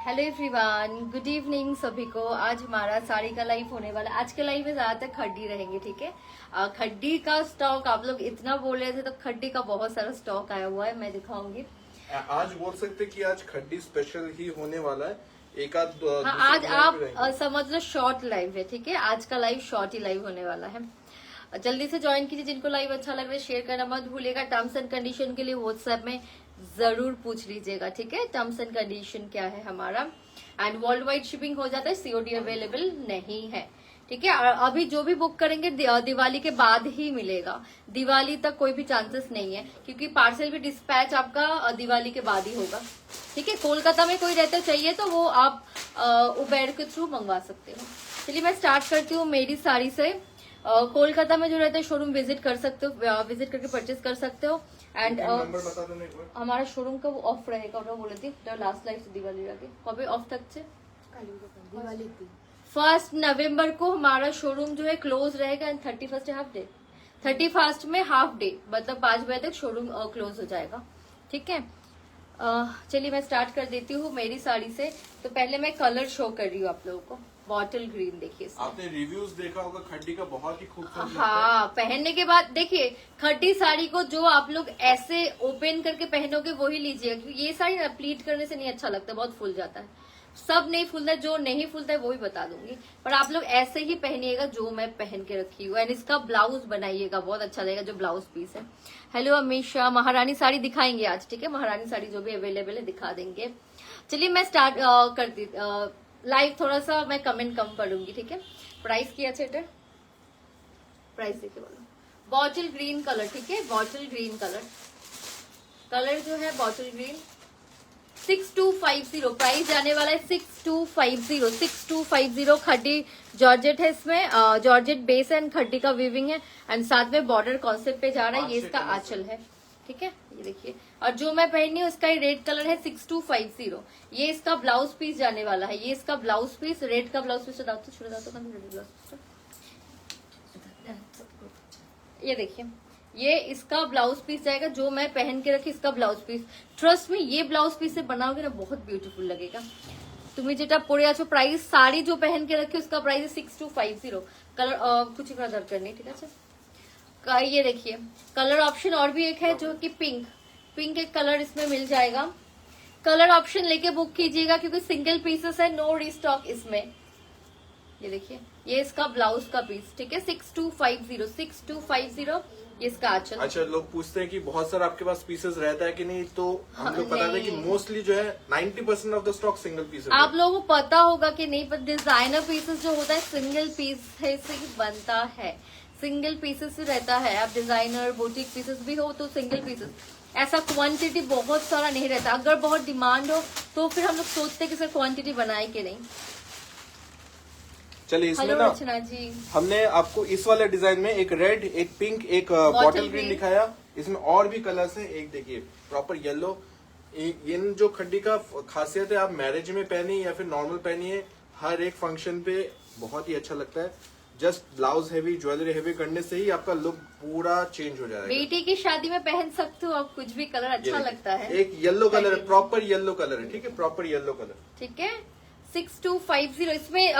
Hello everyone, good evening सभी को। आज हमारा साड़ी का लाइव होने वाला है। आज के लाइव में ज्यादातर खड्डी रहेंगे, ठीक है। खड्डी का स्टॉक आप लोग इतना बोल रहे थे तो खड्डी का बहुत सारा स्टॉक आया हुआ है, मैं दिखाऊंगी। आज बोल सकते कि आज खड्डी स्पेशल ही होने वाला है। एक आध हाँ, आज आप समझ लो शॉर्ट लाइव है, ठीक है। आज का लाइव शॉर्ट ही लाइव होने वाला है। जल्दी से ज्वाइन कीजिए। जिनको लाइव अच्छा लग रहा है शेयर करना मत भूलिएगा। टर्म्स एंड कंडीशन के लिए व्हाट्सएप में जरूर पूछ लीजिएगा, ठीक है। टर्म्स एंड कंडीशन क्या है हमारा। एंड वर्ल्ड वाइड शिपिंग हो जाता है, सीओडी अवेलेबल नहीं है, ठीक है। और अभी जो भी बुक करेंगे दिवाली के बाद ही मिलेगा। दिवाली तक कोई भी चांसेस नहीं है, क्योंकि पार्सल भी डिस्पैच आपका दिवाली के बाद ही होगा, ठीक है। कोलकाता में कोई रहता चाहिए तो वो आप उबेर के थ्रू मंगवा सकते हो। चलिए मैं स्टार्ट करती हूँ मेरी साड़ी से। कोलकाता में जो रहता है शोरूम विजिट कर सकते हो, विजिट करके परचेज कर सकते हो। एंड हमारा शोरूम का वो ऑफ रहेगा, बोले थी लास्ट लाइफ से दिवाली रहती कभी ऑफ तक से दिवाली 1 नवंबर को हमारा शोरूम जो है क्लोज रहेगा। एंड 31 हाफ डे, 31 में हाफ डे मतलब 5 बजे तक शोरूम क्लोज हो जाएगा, ठीक है। चलिए मैं स्टार्ट कर देती हूँ मेरी साड़ी से। तो पहले मैं कलर शो कर रही हूँ आप लोगों को। बॉटल ग्रीन देखिए, आपने रिव्यूज देखा होगा खड्डी का, बहुत ही खूबसूरत। हाँ, पहनने के बाद देखिए खड्डी साड़ी को जो आप लोग ऐसे ओपन करके पहनोगे वही लीजिएगा, क्योंकि ये साड़ी ना प्लीट करने से नहीं अच्छा लगता, बहुत फूल जाता है। सब नहीं फूलता है, जो नहीं फूलता है वो भी बता दूंगी, पर आप लोग ऐसे ही पहनिएगा जो मैं पहन के रखी हूँ। एंड इसका ब्लाउज बनाइएगा, बहुत अच्छा लगेगा जो ब्लाउज पीस है। हेलो अमीशा, महारानी साड़ी दिखाएंगे आज, ठीक है। महारानी साड़ी जो भी अवेलेबल है दिखा देंगे। चलिए मैं स्टार्ट करती लाइव। थोड़ा सा मैं कमेंट कम पढ़ूंगी, ठीक है। प्राइस किया चेटर, प्राइस देखिए बोलो। बॉटल ग्रीन कलर, ठीक है। बॉटल ग्रीन कलर जो है बॉटल ग्रीन 6250 प्राइस जाने वाला है। 6250 खड्डी जॉर्जेट है, इसमें जॉर्जेट बेस एंड खड्डी का वीविंग है। एंड साथ में बॉर्डर कॉन्सेप्ट पे जा रहा है। ये इसका आंचल है, ठीक है। ये देखिए, और जो मैं पहनी हूँ इसका रेड कलर है 6250। ये इसका ब्लाउज पीस जाने वाला है। ये इसका ब्लाउज पीस, रेड का ब्लाउज पीस बताओ तो ये देखिए, ये इसका ब्लाउज पीस जाएगा जो मैं पहन के रखी। इसका ब्लाउज पीस ट्रस्ट में ये ब्लाउज पीस से बनाओगे ना बहुत ब्यूटीफुल लगेगा। तुम्हें जेटा पड़े आछो प्राइस साड़ी जो पहन के रखी उसका प्राइस है 6250। कलर कुछ दरकार नहीं, ठीक है। ये देखिए कलर ऑप्शन और भी एक है जो कि पिंक एक कलर इसमें मिल जाएगा। कलर ऑप्शन लेके बुक कीजिएगा क्योंकि सिंगल पीसेस है, नो रिस्टॉक इसमें। ये देखिए, ये इसका ब्लाउज का पीस, ठीक है। 6250 ये इसका आंचल। अच्छा, लोग पूछते हैं कि बहुत सारा आपके पास पीसेस रहता है कि नहीं, तो हमको पता है कि मोस्टली जो है 90% of the stock single pieces. आप लोगों को पता होगा कि नहीं, पर डिजाइनर पीसेस जो होता है सिंगल पीस से ही बनता है, सिंगल पीसेस से रहता है। आप डिजाइनर बुटीक पीसेस भी हो तो सिंगल पीसेस, ऐसा क्वांटिटी बहुत सारा नहीं रहता। अगर बहुत डिमांड हो तो फिर हम लोग सोचते हैं कि सर क्वांटिटी बनाए कि नहीं। चलिए इसमें ना जी, हमने आपको इस वाले डिजाइन में एक रेड, एक पिंक, एक बॉटल ग्रीन दिखाया। इसमें और भी कलर्स हैं। एक देखिए प्रॉपर येलो। इन जो खड्डी का खासियत है, आप मैरिज में पहनी या फिर नॉर्मल पहनिए, हर एक फंक्शन पे बहुत ही अच्छा लगता है। Just blouse heavy, jewellery heavy करने से ही आपका लुक पूरा चेंज हो जाएगा। बेटी की शादी में पहन सकते हो आप, कुछ भी कलर अच्छा लगता है। एक येलो कलर है, प्रॉपर येलो कलर है, ठीक है। प्रॉपर येलो कलर, ठीक है। 6250 इसमें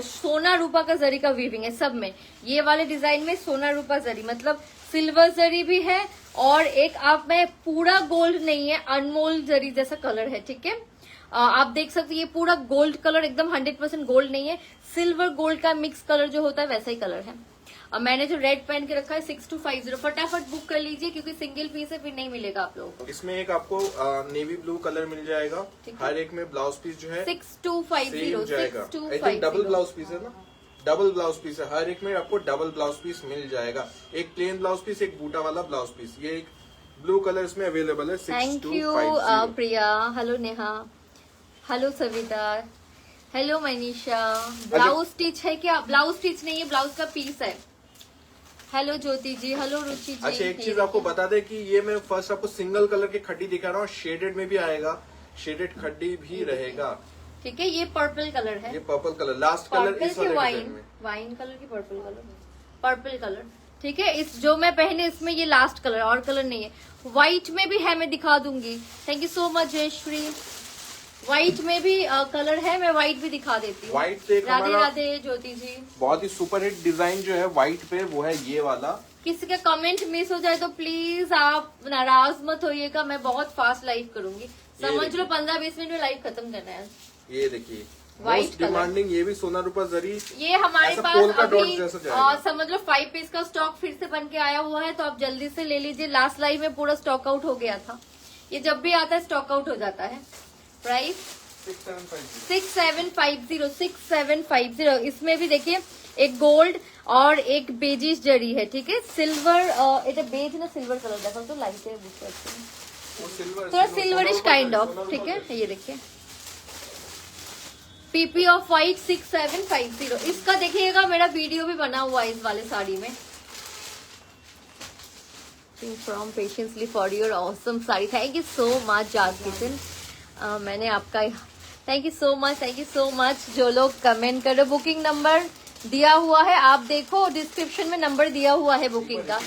सोना रूपा का जरी का वीविंग है सब में। ये वाले डिजाइन में सोना रूपा जरी मतलब सिल्वर जरी भी है, और एक आप में पूरा गोल्ड नहीं है, अनमोल जरी जैसा कलर है, ठीक है। आप देख सकते हैं ये पूरा गोल्ड कलर, एकदम 100% गोल्ड नहीं है, सिल्वर गोल्ड का मिक्स कलर जो होता है वैसा ही कलर है। मैंने जो रेड पहन के रखा है 6250, फटाफट बुक कर लीजिए क्योंकि सिंगल पीस है, फिर नहीं मिलेगा आप लोगों को। इसमें एक आपको नेवी ब्लू कलर मिल जाएगा। हर एक में ब्लाउज पीस जो है 6250 जाएगा। I think double blouse piece है ना, डबल ब्लाउज पीस है। हर एक में आपको डबल ब्लाउज पीस मिल जाएगा। एक प्लेन ब्लाउज पीस, एक बूटा वाला ब्लाउज पीस। ये एक ब्लू कलर इसमें अवेलेबल है। Thank you Priya. Hello Neha, hello Savita, hello Manisha. Blouse stitch है क्या? ब्लाउज स्टिच नहीं है, ब्लाउज का पीस है। हेलो ज्योति जी, हेलो रुचि जी। अच्छा, एक चीज आपको बता दें कि ये मैं फर्स्ट आपको सिंगल कलर की खड्डी दिखा रहा हूँ, शेडेड में भी आएगा, शेडेड खड्डी भी रहेगा, ठीक है। ये पर्पल कलर है, ये पर्पल कलर लास्ट कलर इस वाले डिजाइन में, वाइन कलर की पर्पल कलर, ठीक है। इस जो मैं पहने इसमें ये लास्ट कलर, और कलर नहीं है। व्हाइट में भी है, मैं दिखा दूंगी। Thank you so much Jayashree. White में भी कलर है, मैं व्हाइट भी दिखा देती हूँ। व्हाइट से एक राधे हमारा राधे ज्योति जी। बहुत ही सुपरहिट डिजाइन जो है व्हाइट पे, वो है ये वाला। किसी का कमेंट मिस हो जाए तो प्लीज आप नाराज मत होइएगा, मैं बहुत फास्ट लाइव करूंगी, समझ लो 15-20 मिनट में लाइव खत्म करना है। ये देखिए White मोस्ट डिमांडिंग, ये भी सोना रूपा जरी। ये हमारे ऐसा पास पोल्का डॉट अभी जैसा जाएगा। समझ लो 5 पीस का स्टॉक फिर से बन के आया हुआ है, तो आप जल्दी से ले लीजिए। लास्ट लाइव में पूरा स्टॉक आउट हो गया था, ये जब भी आता है स्टॉक आउट हो जाता है। प्राइस 6750। इसमें भी देखिए एक गोल्ड और एक बेजिश जरी है, ठीक है। सिल्वर এটা बेज ना सिल्वर कलर देखो तो लाइट है, थोड़ा सिल्वरिश काइंड ऑफ, ठीक है। ये देखिए पीपी ऑफ व्हाइट 6750। इसका देखिएगा मेरा वीडियो भी बना हुआ है इस वाले साड़ी में। From patiently for your awesome sari, thank you so much जाज किचन। मैंने आपका थैंक यू सो मच। जो लोग कमेंट कर रहे, बुकिंग नंबर दिया हुआ है, आप देखो डिस्क्रिप्शन में नंबर दिया हुआ है बुकिंग का,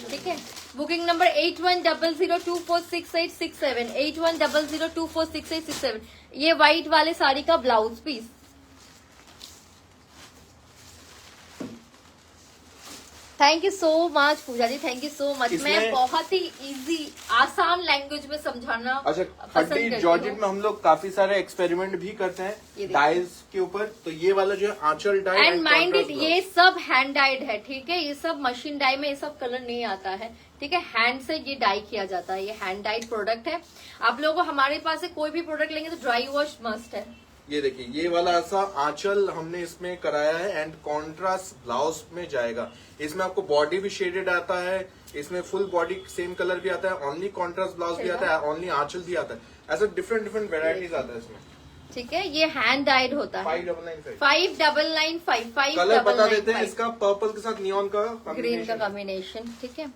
ठीक है। Booking number 8100246867 8100246867। ये व्हाइट वाले साड़ी का blouse piece. Thank you so much Pooja ji, thank you so much. मैं बहुत ही इजी आसान लैंग्वेज में समझाना अच्छा, खड्डी जॉर्जेट में हम लोग काफी सारे एक्सपेरिमेंट भी करते हैं डाइज के ऊपर। तो ये वाला जो है आंचल डाई एंड माइंड इट, ये सब हैंड डाइड है, ठीक है। ये सब मशीन डाई में ये सब कलर नहीं आता है, ठीक है। हैंड से ये डाई किया जाता है, ये हैंड डाइड प्रोडक्ट है। आप लोगों को हमारे पास से कोई भी प्रोडक्ट लेंगे तो ड्राई वॉश मस्ट है। ये देखिए ये वाला ऐसा आंचल हमने इसमें कराया है एंड कॉन्ट्रास्ट ब्लाउज में जाएगा। इसमें आपको बॉडी भी शेडेड आता है, इसमें फुल बॉडी सेम कलर भी आता है, ओनली कॉन्ट्रास्ट ब्लाउज भी आता है, ओनली आंचल भी आता है। ऐसा डिफरेंट वेराइटीज आता है इसमें, ठीक है। ये हैंड डाइड होता है। 5995 कलर बता देते हैं इसका, पर्पल के साथ नियॉन का ग्रीन का कॉम्बिनेशन, ठीक है।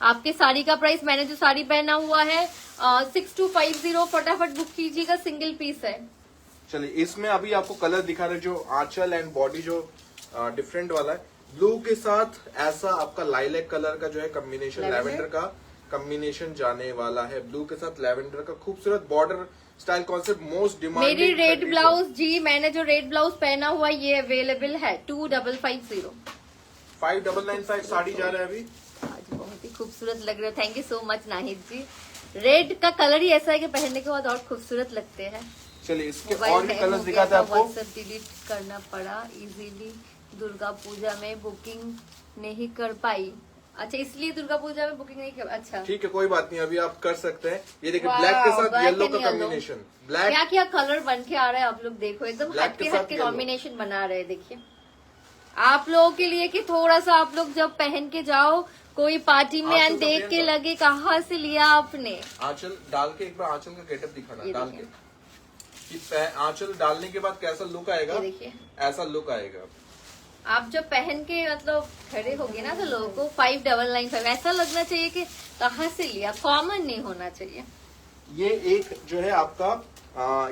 आपके साड़ी का प्राइस, मैंने जो साड़ी पहना हुआ है 6250, फटाफट बुक कीजिएगा, सिंगल पीस है। चलिए इसमें अभी आपको कलर दिखा रहे, जो आंचल एंड बॉडी जो डिफरेंट वाला है, ब्लू के साथ ऐसा आपका लाइलैक कलर का जो है कॉम्बिनेशन, लैवेंडर का कॉम्बिनेशन जाने वाला है। ब्लू के साथ लैवेंडर का खूबसूरत border style concept, most demanding. मेरी रेड ब्लाउज जी, मैंने जो रेड ब्लाउज पहना हुआ ये अवेलेबल है 2550। 5995 साड़ी जा रहा है अभी। आज बहुत ही खूबसूरत लग रहे हो, thank you so much Nahid ji. Red का कलर ही ऐसा है कि पहनने के बाद और खूबसूरत लगते हैं। चलिए इसके और भी कलर्स दिखाते हैं आपको। व्हाट्सएप डिलीट करना पड़ा इजीली, दुर्गा पूजा में बुकिंग नहीं कर पाई। अच्छा, इसलिए दुर्गा पूजा में बुकिंग नहीं कर, अच्छा ठीक है कोई बात नहीं, अभी आप कर सकते हैं। ये देखिए ब्लैक के साथ येलो का कॉम्बिनेशन, ब्लैक क्या क्या कलर बन के आ रहा है, आप लोग देखो एकदम Black हटके कॉम्बिनेशन बना रहे हैं। देखिए आप लोगों के लिए कि थोड़ा सा आप लोग जब पहन के जाओ कोई पार्टी में एंड देख के लगे कहाँ से लिया आपने। आंचल डाल के एक बार आंचल का गेटअप दिखाना, डाल के कि आंचल डालने के बाद कैसा लुक आएगा, देखिए ऐसा लुक आएगा। आप जब पहन के मतलब खड़े होगे ना तो लोगों को 5995 ऐसा लगना चाहिए कि कहाँ से लिया, कॉमन नहीं होना चाहिए। ये एक जो है आपका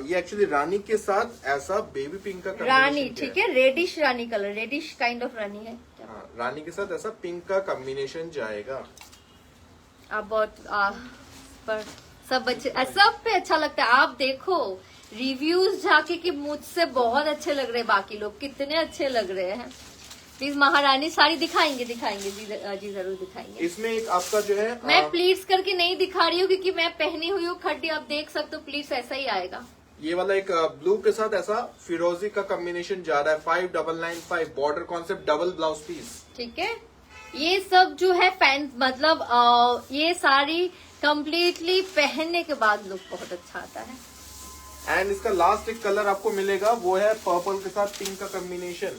ये एक्चुअली रानी के साथ ऐसा बेबी पिंक का रानी, ठीक है, रेडिश रानी कलर, रेडिश काइंड ऑफ रानी है। हाँ, रानी के साथ ऐसा पिंक का कॉम्बिनेशन जाएगा। आप बहुत पर सब पे अच्छा लगता है। आप देखो रिव्यूज जाके कि मुझसे बहुत अच्छे लग रहे हैं, बाकी लोग कितने अच्छे लग रहे हैं। प्लीज महारानी साड़ी दिखाएंगे जी जरूर दिखाएंगे। इसमें एक आपका जो है मैं प्लीट्स करके नहीं दिखा रही हूँ क्योंकि मैं पहनी हुई हूँ खड्डी, आप देख सकते हो प्लीट्स ऐसा ही आएगा। ये वाला एक ब्लू के साथ ऐसा फिरोजी का कॉम्बिनेशन जा रहा है 5995, border concept, double blouse piece, ठीक है। ये सब जो है फैंस मतलब ये साड़ी कंप्लीटली पहनने के बाद लुक बहुत अच्छा आता है। एंड इसका लास्ट एक कलर आपको मिलेगा वो है पर्पल के साथ पिंक का कॉम्बिनेशन।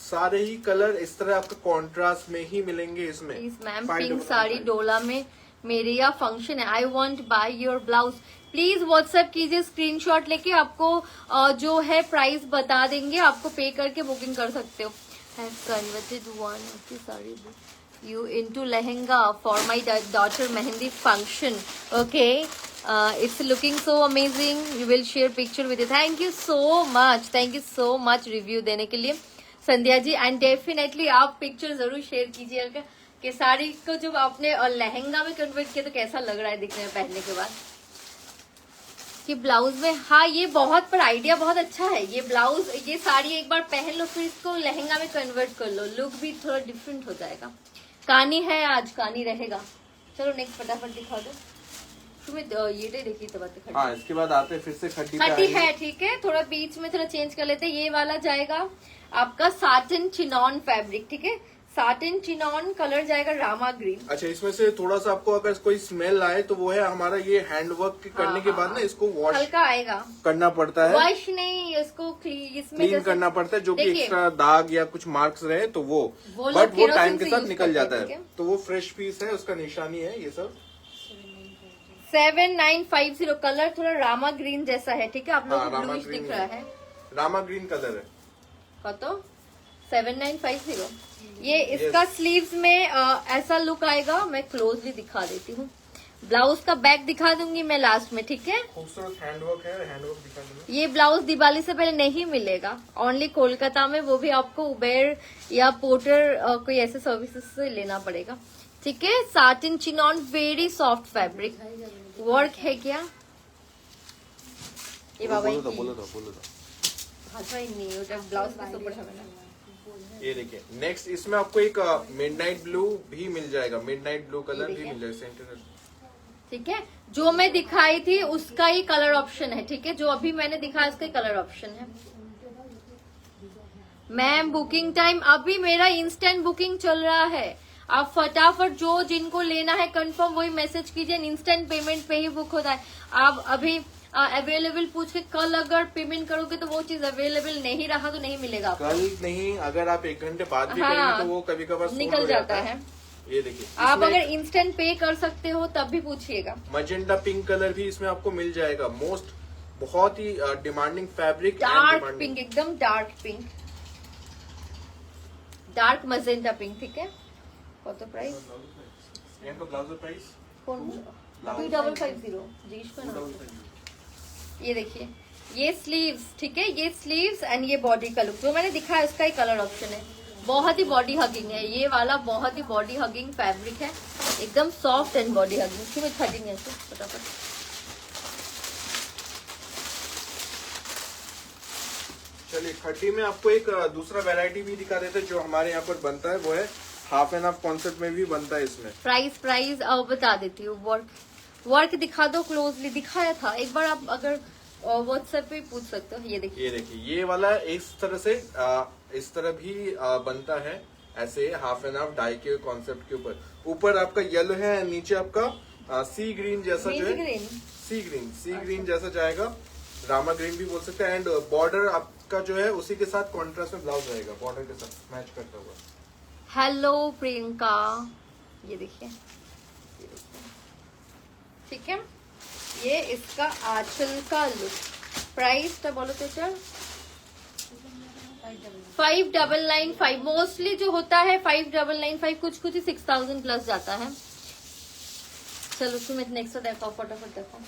सारे ही कलर इस तरह आपको कॉन्ट्रास्ट में ही मिलेंगे इसमें। मैम पिंक साड़ी डोला में मेरे यहाँ फंक्शन है, I want by your blouse. Please WhatsApp कीजिए, स्क्रीनशॉट लेके आपको जो है प्राइस बता देंगे, आपको पे करके बुकिंग कर सकते हो। Have converted one of the sari you into lehenga for my daughter mehendi function. Okay, it's looking so amazing. You will share picture with it. Thank you so much review देने के लिए संध्या जी, एंड डेफिनेटली आप picture जरूर share कीजिएगा कि साड़ी को जब आपने लहंगा में कन्वर्ट किया तो कैसा लग रहा है दिखने में पहनने के बाद। कि ब्लाउज में, हाँ ये बहुत पर आइडिया बहुत अच्छा है। ये ब्लाउज, ये साड़ी एक बार पहन लो फिर इसको लहंगा में कन्वर्ट कर लो, लुक भी थोड़ा डिफरेंट हो जाएगा। कानी है, आज कानी रहेगा। चलो नेक्स्ट फटाफट दिखा दो तुम्हें। ये देखिए तो बात। हाँ, इसके बाद आते फिर से खट्टी है, ठीक है। थोड़ा बीच में थोड़ा चेंज कर लेते हैं। ये वाला जाएगा आपका साटिन चिनॉन फैब्रिक, ठीक है। साटिन चिनॉन कलर जाएगा रामा ग्रीन। अच्छा, इसमें से थोड़ा सा आपको अगर कोई स्मेल आए तो वो है हमारा ये हैंडवर्क करने के बाद ना इसको वॉश हल्का आएगा, करना पड़ता है। वॉश नहीं, इसको इसमें क्लीन करना पड़ता है, जो कि एक्स्ट्रा दाग या कुछ मार्क्स रहे तो वो बट वो टाइम के साथ निकल जाता है। तो वो फ्रेश पीस है, उसका निशानी है ये सब। 7950 कलर थोड़ा रामा ग्रीन जैसा है, ठीक है। आप लोगों को ब्लूइश दिख रहा है, रामा ग्रीन कलर है। तो 7950 ये इसका स्लीव्स में ऐसा लुक आएगा। मैं क्लोजली दिखा देती हूँ। ब्लाउज का बैक दिखा दूंगी मैं लास्ट में, ठीक है। खूबसूरत हैंडवर्क है, हैंडवर्क दिखा दूंगी। ये ब्लाउज दिवाली से पहले नहीं मिलेगा, ओनली कोलकाता में, वो भी आपको उबेर या पोर्टर कोई ऐसे सर्विसेज से लेना पड़ेगा, ठीक है। Satin chinon, very soft fabric, work है क्या ये बाबा? बोलो तो ब्लाउज का सुपर है। ये देखिए नेक्स्ट, इसमें आपको एक मिडनाइट ब्लू भी मिल जाएगा, मिडनाइट ब्लू कलर भी मिल जाएगा, ठीक है। जो मैं दिखाई थी उसका ही कलर ऑप्शन है, ठीक है। जो अभी मैंने दिखाया उसका ही कलर ऑप्शन है। मैम बुकिंग टाइम अभी मेरा इंस्टेंट बुकिंग चल रहा है। आप फटाफट जो जिनको लेना है कंफर्म वही मैसेज कीजिए, इंस्टेंट पेमेंट पे ही बुक होता है। आप अभी अवेलेबल पूछ के कल अगर पेमेंट करोगे तो वो चीज अवेलेबल नहीं रहा तो नहीं मिलेगा। कल नहीं, अगर आप 1 घंटे बाद भी करेंगे तो वो कभी कभार निकल जाता है। ये देखिए, आप अगर इंस्टेंट पे कर सकते हो तब भी पूछिएगा। मजेंटा पिंक कलर भी इसमें आपको मिल जाएगा। मोस्ट बहुत ही डिमांडिंग फैब्रिक, डार्क पिंक, एकदम dark pink, dark magenta pink, ठीक है। কত प्राइस? इनका ब्लाउज प्राइस कौन? 2550 जी इसका नाम। ये देखिए, ये स्लीव्स, ठीक है। ये स्लीव्स एंड ये बॉडी का लुक जो मैंने दिखाया उसका ही कलर ऑप्शन है। बहुत ही बॉडी हगिंग है ये वाला, बहुत ही बॉडी हगिंग फैब्रिक है, एकदम सॉफ्ट एंड बॉडी हगिंग। क्यों मैं खड़ी है इसको फटाफट। चलिए, खड्डी में आपको एक दूसरा वैरायटी भी दिखा देते हैं जो हमारे यहाँ पर बनता है, वो है हाफ एंड हाफ कॉन्सेप्ट में भी बनता है। इसमें प्राइस बता देती हूँ। वर्क दिखा दो, क्लोजली दिखाया था एक बार, आप अगर व्हाट्सएप पे पूछ सकते हो। ये देखिए, ये वाला इस तरह से इस तरह भी बनता है, ऐसे हाफ एंड हाफ डाई के कॉन्सेप्ट के ऊपर आपका येलो है, नीचे आपका सी ग्रीन जैसा जो है, सी ग्रीन जैसा जाएगा, रामा ग्रीन भी बोल सकते हैं। एंड बॉर्डर आपका जो है उसी के साथ कॉन्ट्रास्ट में ब्लाउज रहेगा, बॉर्डर के साथ मैच करता हुआ। हेलो प्रियंका, ये देखिए, ठीक है। ये इसका आंचल का लुक। प्राइस तो बोलो तो चल 5995। मोस्टली जो होता है 5995, कुछ ही 6000 प्लस जाता है। चलो तुम्हें नेक्स्ट देखो, फटाफट देखो।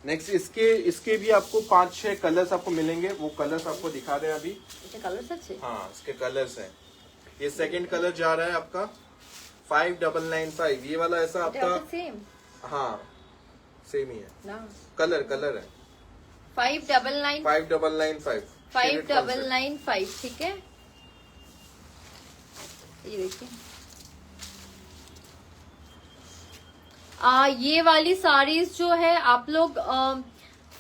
नेक्स्ट इसके भी आपको 5-6 कलर्स आपको मिलेंगे, वो कलर्स आपको दिखा रहे हैं अभी। कलर्स अच्छे, हाँ इसके कलर्स हैं। ये सेकंड कलर जा रहा है आपका 5995। ये वाला ऐसा आपका सेम, हाँ सेम ही है ना, कलर है 5995, ठीक है। ये देखिए, ये वाली साड़ीज जो है आप लोग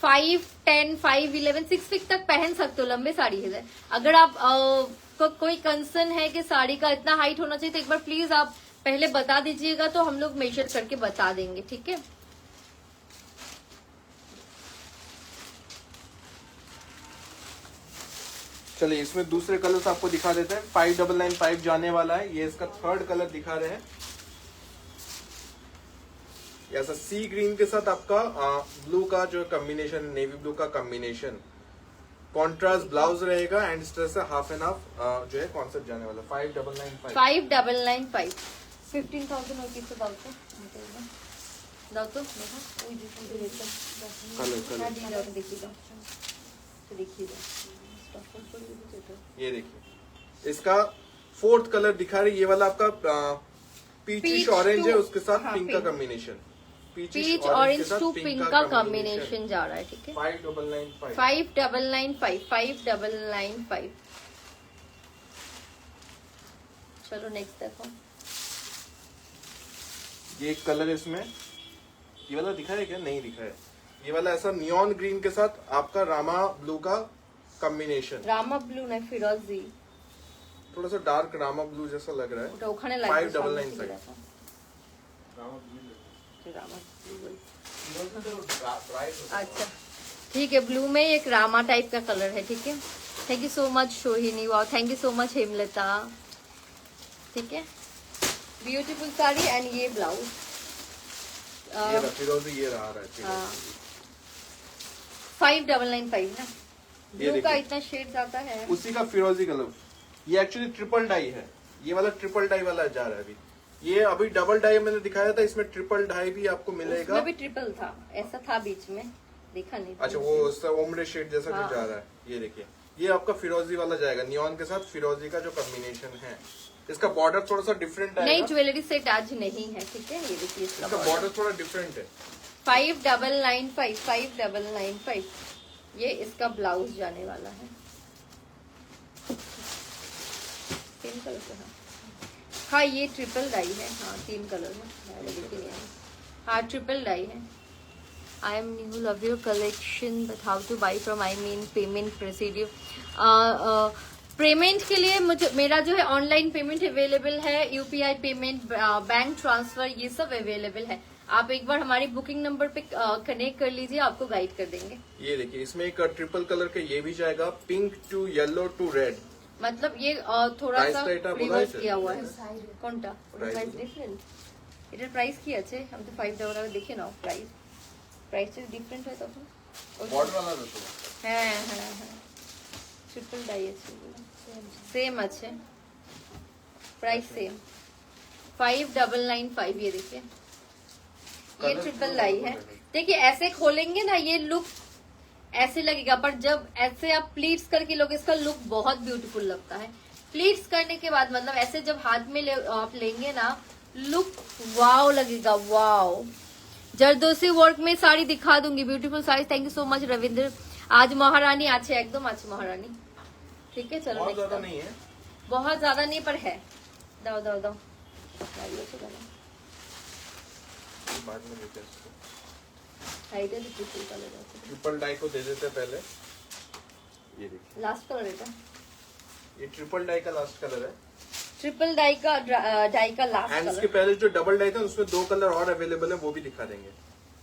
5, 10, 5, 11, 6 फीट तक पहन सकते हो, लंबे साड़ी है। अगर आप कोई कंसर्न है कि साड़ी का इतना हाइट होना चाहिए तो एक बार प्लीज आप पहले बता दीजिएगा तो हम लोग मेजर करके बता देंगे, ठीक है। चलिए, इसमें दूसरे कलर्स आपको दिखा देते हैं। 5995 जाने वाला है, ये इसका थर्ड कलर दिखा रहे हैं। ऐसा सी ग्रीन के साथ आपका ब्लू का जो कॉम्बिनेशन, नेवी ब्लू का कॉम्बिनेशन, कॉन्ट्रास्ट ब्लाउज रहेगा एंड इस तरह से हाफ एंड हाफ जो है कॉन्सेप्ट जाने वाला। 5995 15,000 रुपीज से दाओ तो ये देखिए, इसका फोर्थ कलर दिखा रही, ये वाला आपका पीचिश Peach ऑरेंज to- है, उसके साथ हाँ, पिंक का pink। Combination. Peach orange to pink का कॉम्बिनेशन जा रहा है, ठीक है। 5995। 5995 5995। चलो नेक्स्ट देखो। ये एक कलर है इसमें, ये वाला दिखा है क्या? नहीं दिखा है। ये वाला ऐसा नियॉन ग्रीन के साथ आपका रामा ब्लू का कॉम्बिनेशन। रामा ब्लू नहीं, फिरोजी। थोड़ा सा डार्क रामा ब्लू जैसा लग रहा है। ওটা ওখানে লাগবে। 5995। रामा ब्लू। अच्छा ठीक है, ब्लू में एक रामा टाइप का कलर है, ठीक है। Thank you so much Sohini, wow thank you so much Hemlata, ठीक है। ब्यूटीफुल साड़ी एंड ये ब्लाउज। ये फिरोजी, ये रहा है। 5995 ना, ये ब्लू का देखिए। इतना शेड्स आता है। उसी का फिरोजी कलर। ये एक्चुअली ट्रिपल डाई है, ये वाला ट्रिपल डाई वाला जा रहा है अभी। ये अभी डबल डाई मैंने दिखाया था, इसमें ट्रिपल डाई भी आपको मिलेगा। उसमें भी ट्रिपल था, ऐसा था बीच में, देखा नहीं। अच्छा, वो ओमरे शेड जैसा हाँ। कुछ जा रहा है। ये देखिए, ये आपका फिरोजी वाला जाएगा, नियॉन के साथ फिरोजी का जो कॉम्बिनेशन है। इसका बॉर्डर थोड़ा सा डिफरेंट है। नहीं, ज्वेलरी सेट आज नहीं है, ठीक है। ये देखिए इसका इसका बॉर्डर थोड़ा डिफरेंट है। 5995 5995। ये इसका ब्लाउज जाने वाला है। तीन कलर से, हाँ ये ट्रिपल डाई है। हाँ 3 कलर में, हाँ ट्रिपल डाई है। I am new, love your collection but how two by from, I mean payment procedure. Payment के लिए मुझे, मेरा जो है ऑनलाइन पेमेंट अवेलेबल है, यूपीआई पेमेंट, बैंक ट्रांसफर, ये सब अवेलेबल है। आप एक बार हमारी बुकिंग नंबर पे कनेक्ट कर लीजिए, आपको गाइड कर देंगे। ये देखिए, इसमें एक ट्रिपल कलर का ये भी जाएगा, pink to yellow to red. मतलब ये थोड़ा Price सा টা এটা বোধহয় रिवर्स স্যার? किया हुआ है। কোনটা? Price প্রাইস টা? ডিফারেন্ট। এটার প্রাইস কি আছে? আমি তো 5 দেখে নাও প্রাইস। প্রাইসটা ডিফারেন্ট হয় তখন। बॉर्डर वाला देखो। হ্যাঁ হ্যাঁ হ্যাঁ, ট্রিপল ডাই আছে, सेम আছে, प्राइस सेम। 5995। ये देखिए, ये Colour ट्रिपल तो डाई है। देखिए ऐसे खोलेंगे ना, ये लुक ऐसे लगेगा, पर जब ऐसे आप प्लीट्स करके लोगे, इसका लुक बहुत ब्यूटीफुल लगता है। प्लीट्स करने के बाद मतलब ऐसे जब हाथ में आप लेंगे ना, लुक वाव लगेगा, वाव। जरदोसी वर्क में साड़ी दिखा दूंगी, beautiful sari. Thank you so much Ravindra. आज महारानी आछे, एकदम आछे महारानी, ठीक है। चलो बहुत ज्यादा next नहीं है। बहुत ज्यादा नहीं, पर है। दाओ दाओ दाओ, बाद में देते हैं इसको। कलर ट्रिपल डाई को दे देते हैं पहले। ये देखिए, लास्ट कलर है, ये ट्रिपल डाई का लास्ट कलर है। ट्रिपल डाई का लास्ट एंड इसके कलर, पहले जो डबल डाई था उसमें 2 कलर और अवेलेबल है, वो भी दिखा देंगे।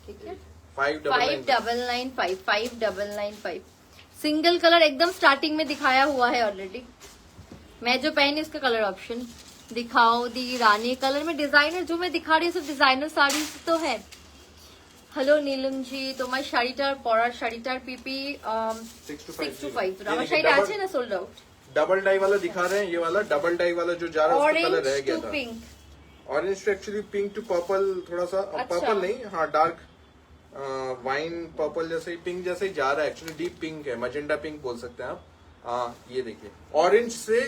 ठीक है। 5995। 5995 सिंगल कलर एकदम स्टार्टिंग में दिखाया हुआ है ऑलरेडी। मैं जो पहनी उसका कलर ऑप्शन दिखाओ दी रानी कलर में। डिजाइनर जो मैं दिखा रही हूँ सब डिजाइनर साड़ी तो है। হ্যালো নীলম জি, তোমার শাড়িটার পরার শাড়িটার পিপি 625 আমার শাড়িটা আছে না সোল্ড আউট। डबल डाई वाला दिखा रहे हैं, ये वाला डबल डाई वाला जो जा रहा है उसका कलर रह ऑरेंज गया टू था। Pink, orange to actually pink to purple, थोड़ा सा अच्छा। पर्पल नहीं, हाँ डार्क वाइन पर्पल जैसे ही, पिंक जैसे ही जा रहा है। एक्चुअली डीप पिंक है, मजेंडा पिंक बोल सकते हैं आप। ये देखिए, ऑरेंज से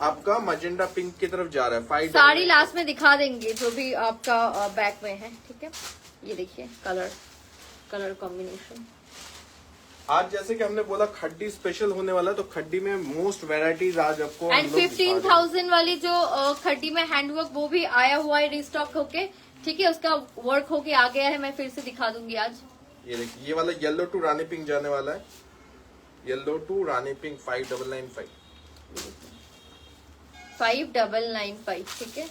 आपका मजेंडा पिंक की तरफ जा रहा है। 5 साड़ी लास्ट में दिखा देंगे जो भी आपका बैक में है, ठीक है। ये देखिए कलर कॉम्बिनेशन। आज जैसे कि हमने बोला खड्डी स्पेशल होने वाला है, तो खड्डी में मोस्ट वेराइटीज आज आपको हम एंड लोग दिखा रहे हैं। 15,000 वाली जो खड्डी में हैंडवर्क, वो भी आया हुआ है रिस्टॉक होके, ठीक है। उसका वर्क होके आ गया है, मैं फिर से दिखा दूंगी आज। ये देखिए, ये वाला येलो टू रानी पिंक जाने वाला है। Yellow to Rani pink 5995। 5995, ठीक है।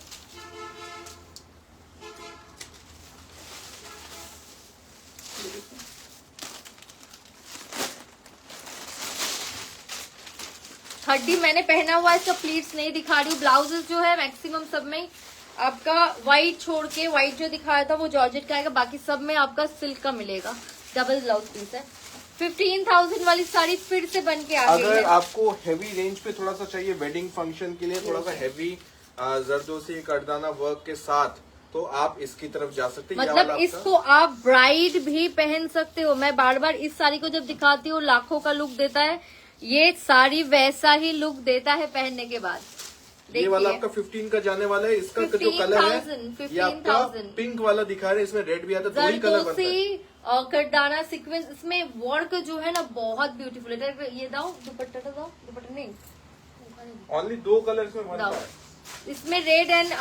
खड्डी मैंने पहना हुआ है, इसका प्लीट्स नहीं दिखा रही हूँ। ब्लाउजेस जो है मैक्सिमम सब में आपका व्हाइट छोड़ के, व्हाइट जो दिखाया था वो जॉर्जेट का आएगा, बाकी सब में आपका सिल्क का मिलेगा। डबल ब्लाउज पीस है। 15,000 वाली साड़ी फिर से बन के आ गई अगर है। आपको हेवी रेंज पे थोड़ा सा चाहिए, वेडिंग फंक्शन के लिए थोड़ा सा हेवी जरदोसी करदाना वर्क के साथ, तो आप इसकी तरफ जा सकते हैं। ये वाला मतलब आपका- इसको आप ब्राइड भी पहन सकते हो। मैं बार बार इस साड़ी को जब दिखाती हूँ, लाखों का लुक देता है। ये साड़ी वैसा ही लुक देता है पहनने के बाद। ये वाला आपका 15 का जाने वाला है। इसका जो कलर है 15,000, ये आपका 15,000। पिंक वाला दिखा रहे हैं, इसमें रेड भी आता है, दो ही कलर बनता है। जरदोसी और करदाना सीक्वेंस, इसमें वर्क जो है ना बहुत ब्यूटीफुल है। ये दाओ दुपट्टा, तो दाओ दुपट्टा नहीं, ओनली 2 कलर इसमें बनता दाओ। है। इसमें रेड एंड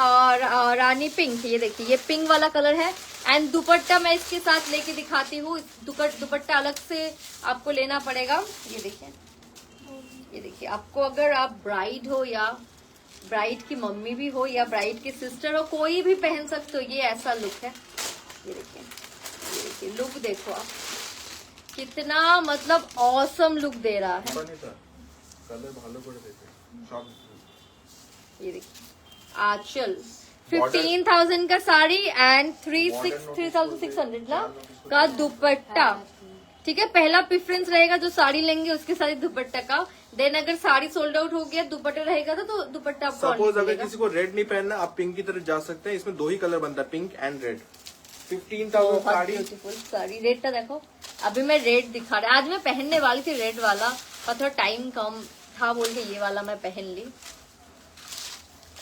रानी पिंक, ये देखिए ये पिंक वाला कलर है। एंड दुपट्टा मैं इसके साथ लेके दिखाती हूँ। दुपट्टा अलग से आपको लेना पड़ेगा। ये देखिए आपको अगर आप ब्राइड हो या ब्राइड की मम्मी भी हो या ब्राइड की सिस्टर हो, कोई भी पहन सकते हो। ये ऐसा लुक है। ये देखिए लुक देखो आप, कितना मतलब ऑसम लुक दे रहा है। कलर भालो করে देते। ये देखिए आंचल 15,000 का साड़ी एंड 3,600 ना का दुपट्टा। ठीक है, पहला प्रेफरेंस रहेगा जो साड़ी लेंगे उसके साथ दुपट्टा का। देन अगर साड़ी सोल्ड आउट हो गया, दुपट्टा रहेगा तो दुपट्टा आपको सपोज अगर किसी को रेड नहीं पहनना, आप पिंक की तरफ जा सकते हैं। इसमें 2 ही कलर बनता है, pink and red. 15,000 sari, beautiful sari. Red का देखो, अभी मैं रेड दिखा रहा, आज मैं पहनने वाली थी रेड वाला, पर थोड़ा टाइम कम था बोल के ये वाला मैं पहन ली।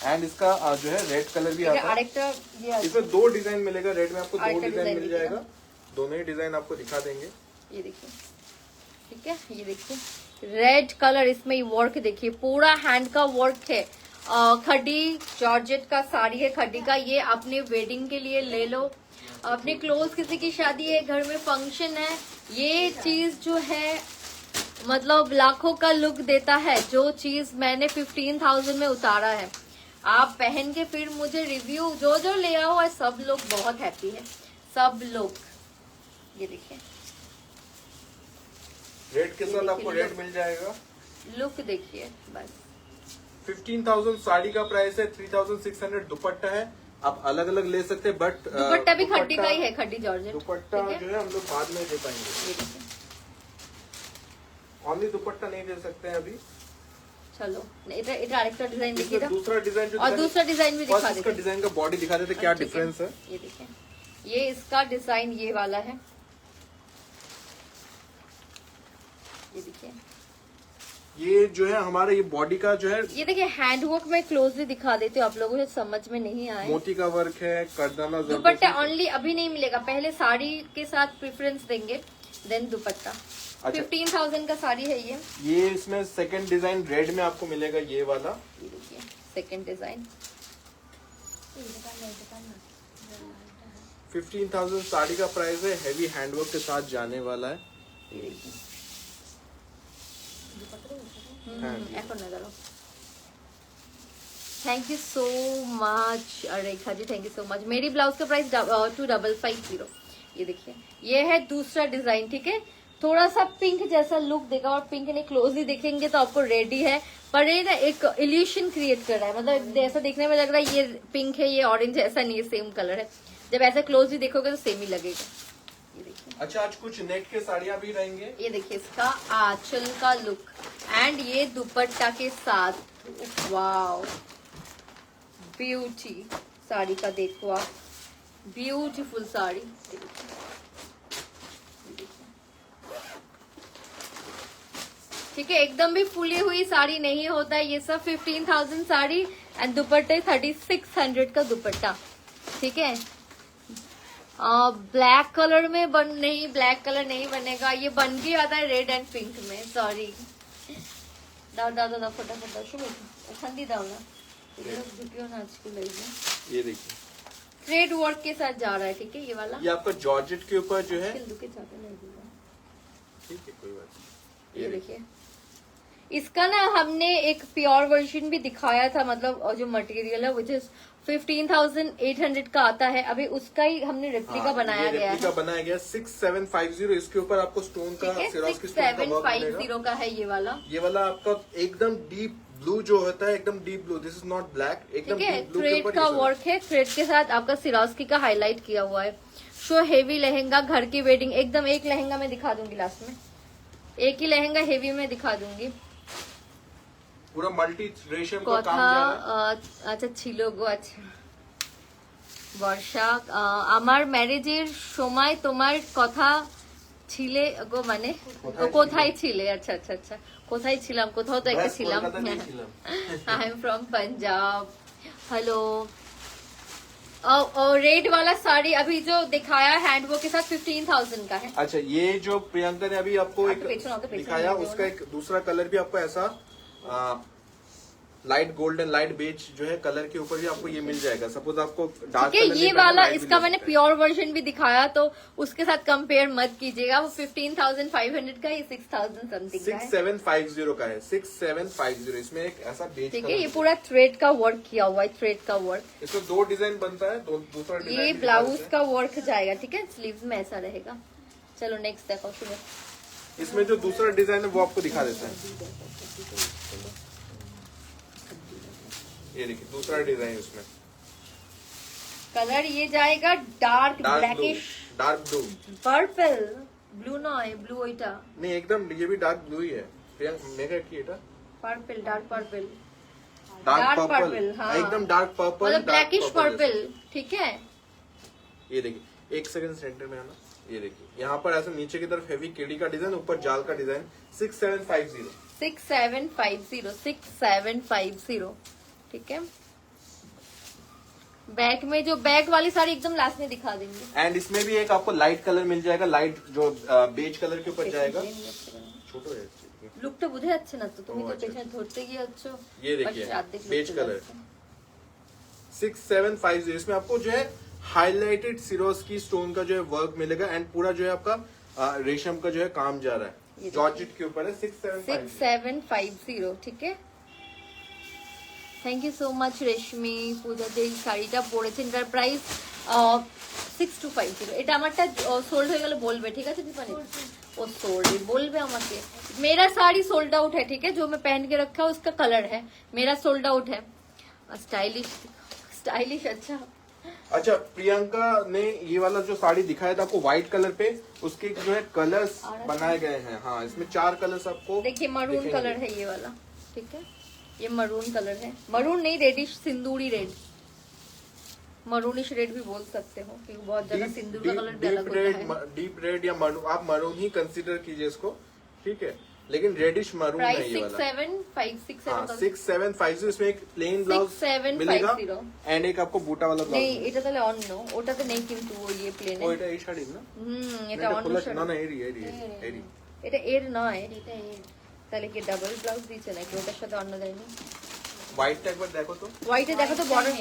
एंड इसका जो है रेड कलर भी आता है। इसमें 2 डिजाइन मिलेगा, रेड में आपको 2 डिजाइन मिल जाएगा। दोनों ही डिजाइन आपको दिखा देंगे। ये देखिए, ठीक है, ये देखिए रेड कलर, इसमें वर्क देखिए, पूरा हैंड का वर्क है। खड्डी जॉर्जेट का साड़ी है, खड्डी का। ये अपने वेडिंग के लिए ले लो, अपने क्लोज किसी की शादी है, घर में फंक्शन है, ये चीज जो है मतलब लाखों का लुक देता है। जो चीज मैंने 15,000 में उतारा है, आप पहन के फिर मुझे रिव्यू जो ले आओ है, सब लोग बहुत हैप्पी है, सब लोग। ये देखिए रेड के साथ आपको रेड मिल जाएगा। लुक देखिए बस। 15,000 साड़ी का प्राइस है, 3,600 दुपट्टा है। आप अलग अलग ले सकते हैं, बट दुपट्टा भी खड्डी का ही है, खड्डी जॉर्जेट। दुपट्टा जो है हम लोग बाद में दे पाएंगे, ओनली दुपट्टा नहीं दे सकते हैं अभी। चलो डायरेक्टर डिजाइन देखिए, दूसरा डिजाइन जो और दूसरा डिजाइन भी दिखा इसका डिजाइन का बॉडी दिखा देते क्या डिफरेंस है। ये देखिए, ये इसका डिजाइन ये वाला है। ये देखिए, ये जो है हमारा ये बॉडी का जो है, ये देखिए हैंडवर्क में क्लोजली दिखा देती हूँ, आप लोगों को समझ में नहीं आए। मोती का वर्क है, करदाना। दुपट्टा ओनली अभी नहीं मिलेगा, पहले साड़ी के साथ प्रेफरेंस देंगे, देन दुपट्टा। 15,000 का साड़ी है ये। इसमें सेकंड डिजाइन रेड में आपको मिलेगा, ये वाला। ये देखिए सेकंड डिजाइन। 15,000 साड़ी का प्राइस है, हैवी हैंडवर्क के साथ जाने वाला है। ये देखिए thank you so much Rekha ji, thank you so much. मेरी ब्लाउज का प्राइस 2550। ये देखिए ये है दूसरा डिजाइन। ठीक है, थोड़ा सा पिंक जैसा लुक देगा, और पिंक ने क्लोजली देखेंगे तो आपको रेडी है, पर ये ना एक इल्यूशन क्रिएट कर रहा है, मतलब ऐसा देखने में लग रहा है ये पिंक है, ये ऑरेंज है, ऐसा नहीं है, सेम कलर है। जब ऐसा क्लोजली देखोगे तो सेम ही लगेगा। ये देखिए, अच्छा आज कुछ नेट के साड़ियाँ भी रहेंगे। ये देखिए इसका आंचल का लुक एंड ये दुपट्टा के साथ, वाव ब्यूटी साड़ी का देखो आप, ब्यूटीफुल साड़ी। ठीक है, एकदम भी फुली हुई साड़ी नहीं होता है ये सब। 15,000 साड़ी एंड दुपट्टे 3,600 का दुपट्टा। ठीक है, ब्लैक कलर में ब्लैक कलर नहीं बनेगा, ये बन के आता है रेड एंड पिंक में। सॉरी, दाओ फटाफट ठंडी दाओ ना, ना आज की लगी। ये देखिए थ्रेड वर्क के साथ जा रहा है। ठीक है, ये वाला ये आपका जॉर्जेट के ऊपर जो है। ठीक है, कोई बात नहीं। ये देखिए इसका ना हमने एक प्योर वर्जन भी दिखाया था, मतलब जो मटेरियल है विच इज 15,800 का आता है। अभी उसका ही हमने रेप्लिका बनाया गया है। 6750। इसके ऊपर आपको स्टोन का, सिरोस्की की स्टोन का वर्क मिलेगा। 6750 का है ये वाला। ये वाला आपका एकदम डीप ब्लू जो होता है, एकदम deep blue, this is not black, एकदम डीप ब्लू के थ्रेड ऊपर का वर्क है, थ्रेड के साथ आपका सिरोस्की का हाईलाइट किया हुआ है। शो हेवी लहंगा, घर की वेडिंग, एकदम एक लहंगा में दिखा दूंगी लास्ट में, एक ही लहंगा हेवी में दिखा दूंगी। पूरा मल्टी रेशम का काम जा रहा है। আচ্ছা ছিল গো। আচ্ছা বর্ষা, আমার ম্যারেজের সময় তোমার কথা ছিলে গো, মানে কোথায় ছিলে? আচ্ছা আচ্ছা আচ্ছা, কোথায় ছিলাম, কোথাও তো একটা बस ছিলাম। कोलकाता नहीं ছিলাম। I am from Punjab. Hello. और रेड वाला साड़ी अभी जो दिखाया हैंडवर्क के साथ 15,000 का है। अच्छा, ये जो प्रियंका ने अभी आपको आप एक तो बेचो ना, तो बेचो दिखाया, ना, उसका एक दूसरा कलर भी आपको ऐसा लाइट गोल्डन लाइट बेज जो है कलर के ऊपर भी आपको ये मिल जाएगा। सपोज आपको डार्क ठीक है, ये वाला इसका मैंने प्योर वर्जन भी दिखाया, तो उसके साथ कंपेयर मत कीजिएगा। वो 15,500 का, ये 6,000 समथिंग का है। 6750 का है, 6750। इसमें एक ऐसा बेज ठीक है, ये पूरा थ्रेड का वर्क किया हुआ है, थ्रेड का वर्क। इसमें 2 डिजाइन बनता है, दूसरा डिजाइन ये भी ब्लाउज दिखा देते का वर्क जाएगा, ठीक है, स्लीव्स में ऐसा रहेगा। चलो नेक्स्ट देखो शुरू। हैं। इसमें जो दूसरा डिजाइन है वो आपको दिखा देता है। ये देखिए दूसरा डिजाइन, उसमें कलर ये जाएगा dark dark blue, blackish dark blue purple blue নয় ব্লু ওইটা नहीं, एकदम ये भी डार्क ब्लू ही है। मेगा की এটা purple dark purple dark purple, purple, हाँ। एकदम डार्क पर्पल, मतलब ब्लैकिश पर्पल, ठीक है। ये देखिए, एक सेकंड सेंटर में आना। ये देखिए यहाँ पर ऐसा नीचे की तरफ हेवी केडी का डिजाइन, ऊपर जाल का डिजाइन। 6750 6750 ठीक है। बैक में जो बैक वाली साड़ी एकदम लास्ट में दिखा देंगे। एंड इसमें भी एक आपको लाइट कलर मिल जाएगा, लाइट जो बेज कलर के ऊपर जाएगा। छोटो है লুকটা বুঝে যাচ্ছে না তো, তুমি তো আচ্ছা। পেছনে ধরতে গিয়েছ। ये देखिए बेज कलर 6750। इसमें आपको जो है हाईलाइटेड सिरोस्की स्टोन का जो है वर्क मिलेगा, एंड पूरा जो है आपका रेशम का जो है काम जा रहा है, जॉर्जेट के ऊपर है। 6750 ঠিক আছে। থ্যাংক ইউ সো মাচ রেশমি। পূজা যে শাড়িটা পরেছেন এটার প্রাইস 6250। এটা আমারটা সোল্ড হয়ে গেলে বলবে, ঠিক আছে দীপানি? ও सोल्ड बोलबे আমাকে। मेरा साड़ी सोल्ड आउट है, ठीक है, जो मैं पहन के रखा उसका कलर है, मेरा सोल्ड आउट है। स्टाइलिश स्टाइलिश अच्छा। अच्छा, प्रियंका ने ये वाला जो साड़ी दिखाया था आपको व्हाइट कलर पे, उसके जो है कलर्स बनाए गए हैं। हाँ, इसमें 4 कलर्स आपको देखिए मरून दिखेंगे। कलर है ये वाला, ठीक है, ये मरून कलर है। मरून नहीं, रेडिश सिंदूरी रेड, मरूनिश रेड भी बोल सकते हो, क्योंकि बहुत जगह सिंदूर का कलर भी अलग होता है। डीप रेड या मरून, आप मरून ही कंसीडर कीजिए इसको, ठीक है, लेकिन रेडिश मरून है प्राइस ये वाला। 6750। इसमें एक प्लेन ब्लाउज 6750 एंड एक आपको बूटा वाला নেই, ब्लाउज। এটা তাহলে অন্য, ওটাতে নেই কিন্তু ও ইয়ে প্লেন। ও এটা এই শাড়ি না? এটা অন্য না শাড়ি। না, এরি এরি এরি। এটা এর নয়, এটা এর। তাহলে কি ডাবল ব্লাউজ দিয়েছে নাকি ওটার সাথে অন্য দেয়নি? व्हाइट एक बार देखो तो, হোয়াইটে দেখো তো বর্ডার,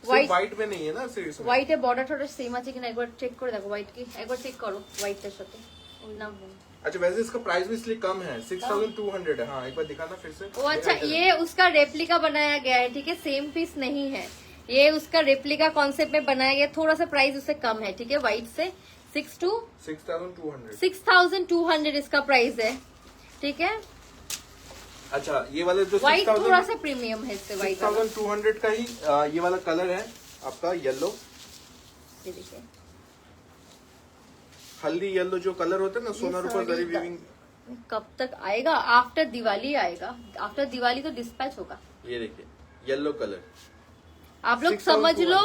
सिर्फ व्हाइट में नहीं है ना, सिर्फ इसमें। হোয়াইটে বর্ডার টর্ডার সেম আছে কিনা একবার চেক করে দেখো। হোয়াইট কি একবার চেক করো হোয়াইটটার সাথে না। अच्छा, वैसे इसका प्राइस भी इसलिए कम है, 6200 है। हाँ, एक बार दिखाना फिर से। ओ अच्छा, ये उसका रेप्लिका बनाया गया है, ठीक है, सेम पीस नहीं है, ये उसका रेप्लिका कॉन्सेप्ट में बनाया गया, थोड़ा सा प्राइस उससे कम है, ठीक है, व्हाइट से 6200 इसका प्राइस है, ठीक है। अच्छा, ये वाला जो व्हाइट थोड़ा सा प्रीमियम है इससे, व्हाइट 6200 का ही ये वाला कलर है आपका येलो, ये देखिए हल्दी येलो जो कलर होता है ना, सोना रूपा जरी वीविंग। कब तक आएगा? आफ्टर दिवाली आएगा, आफ्टर दिवाली तो डिस्पैच होगा। ये देखिए येलो कलर, आप लोग समझ लो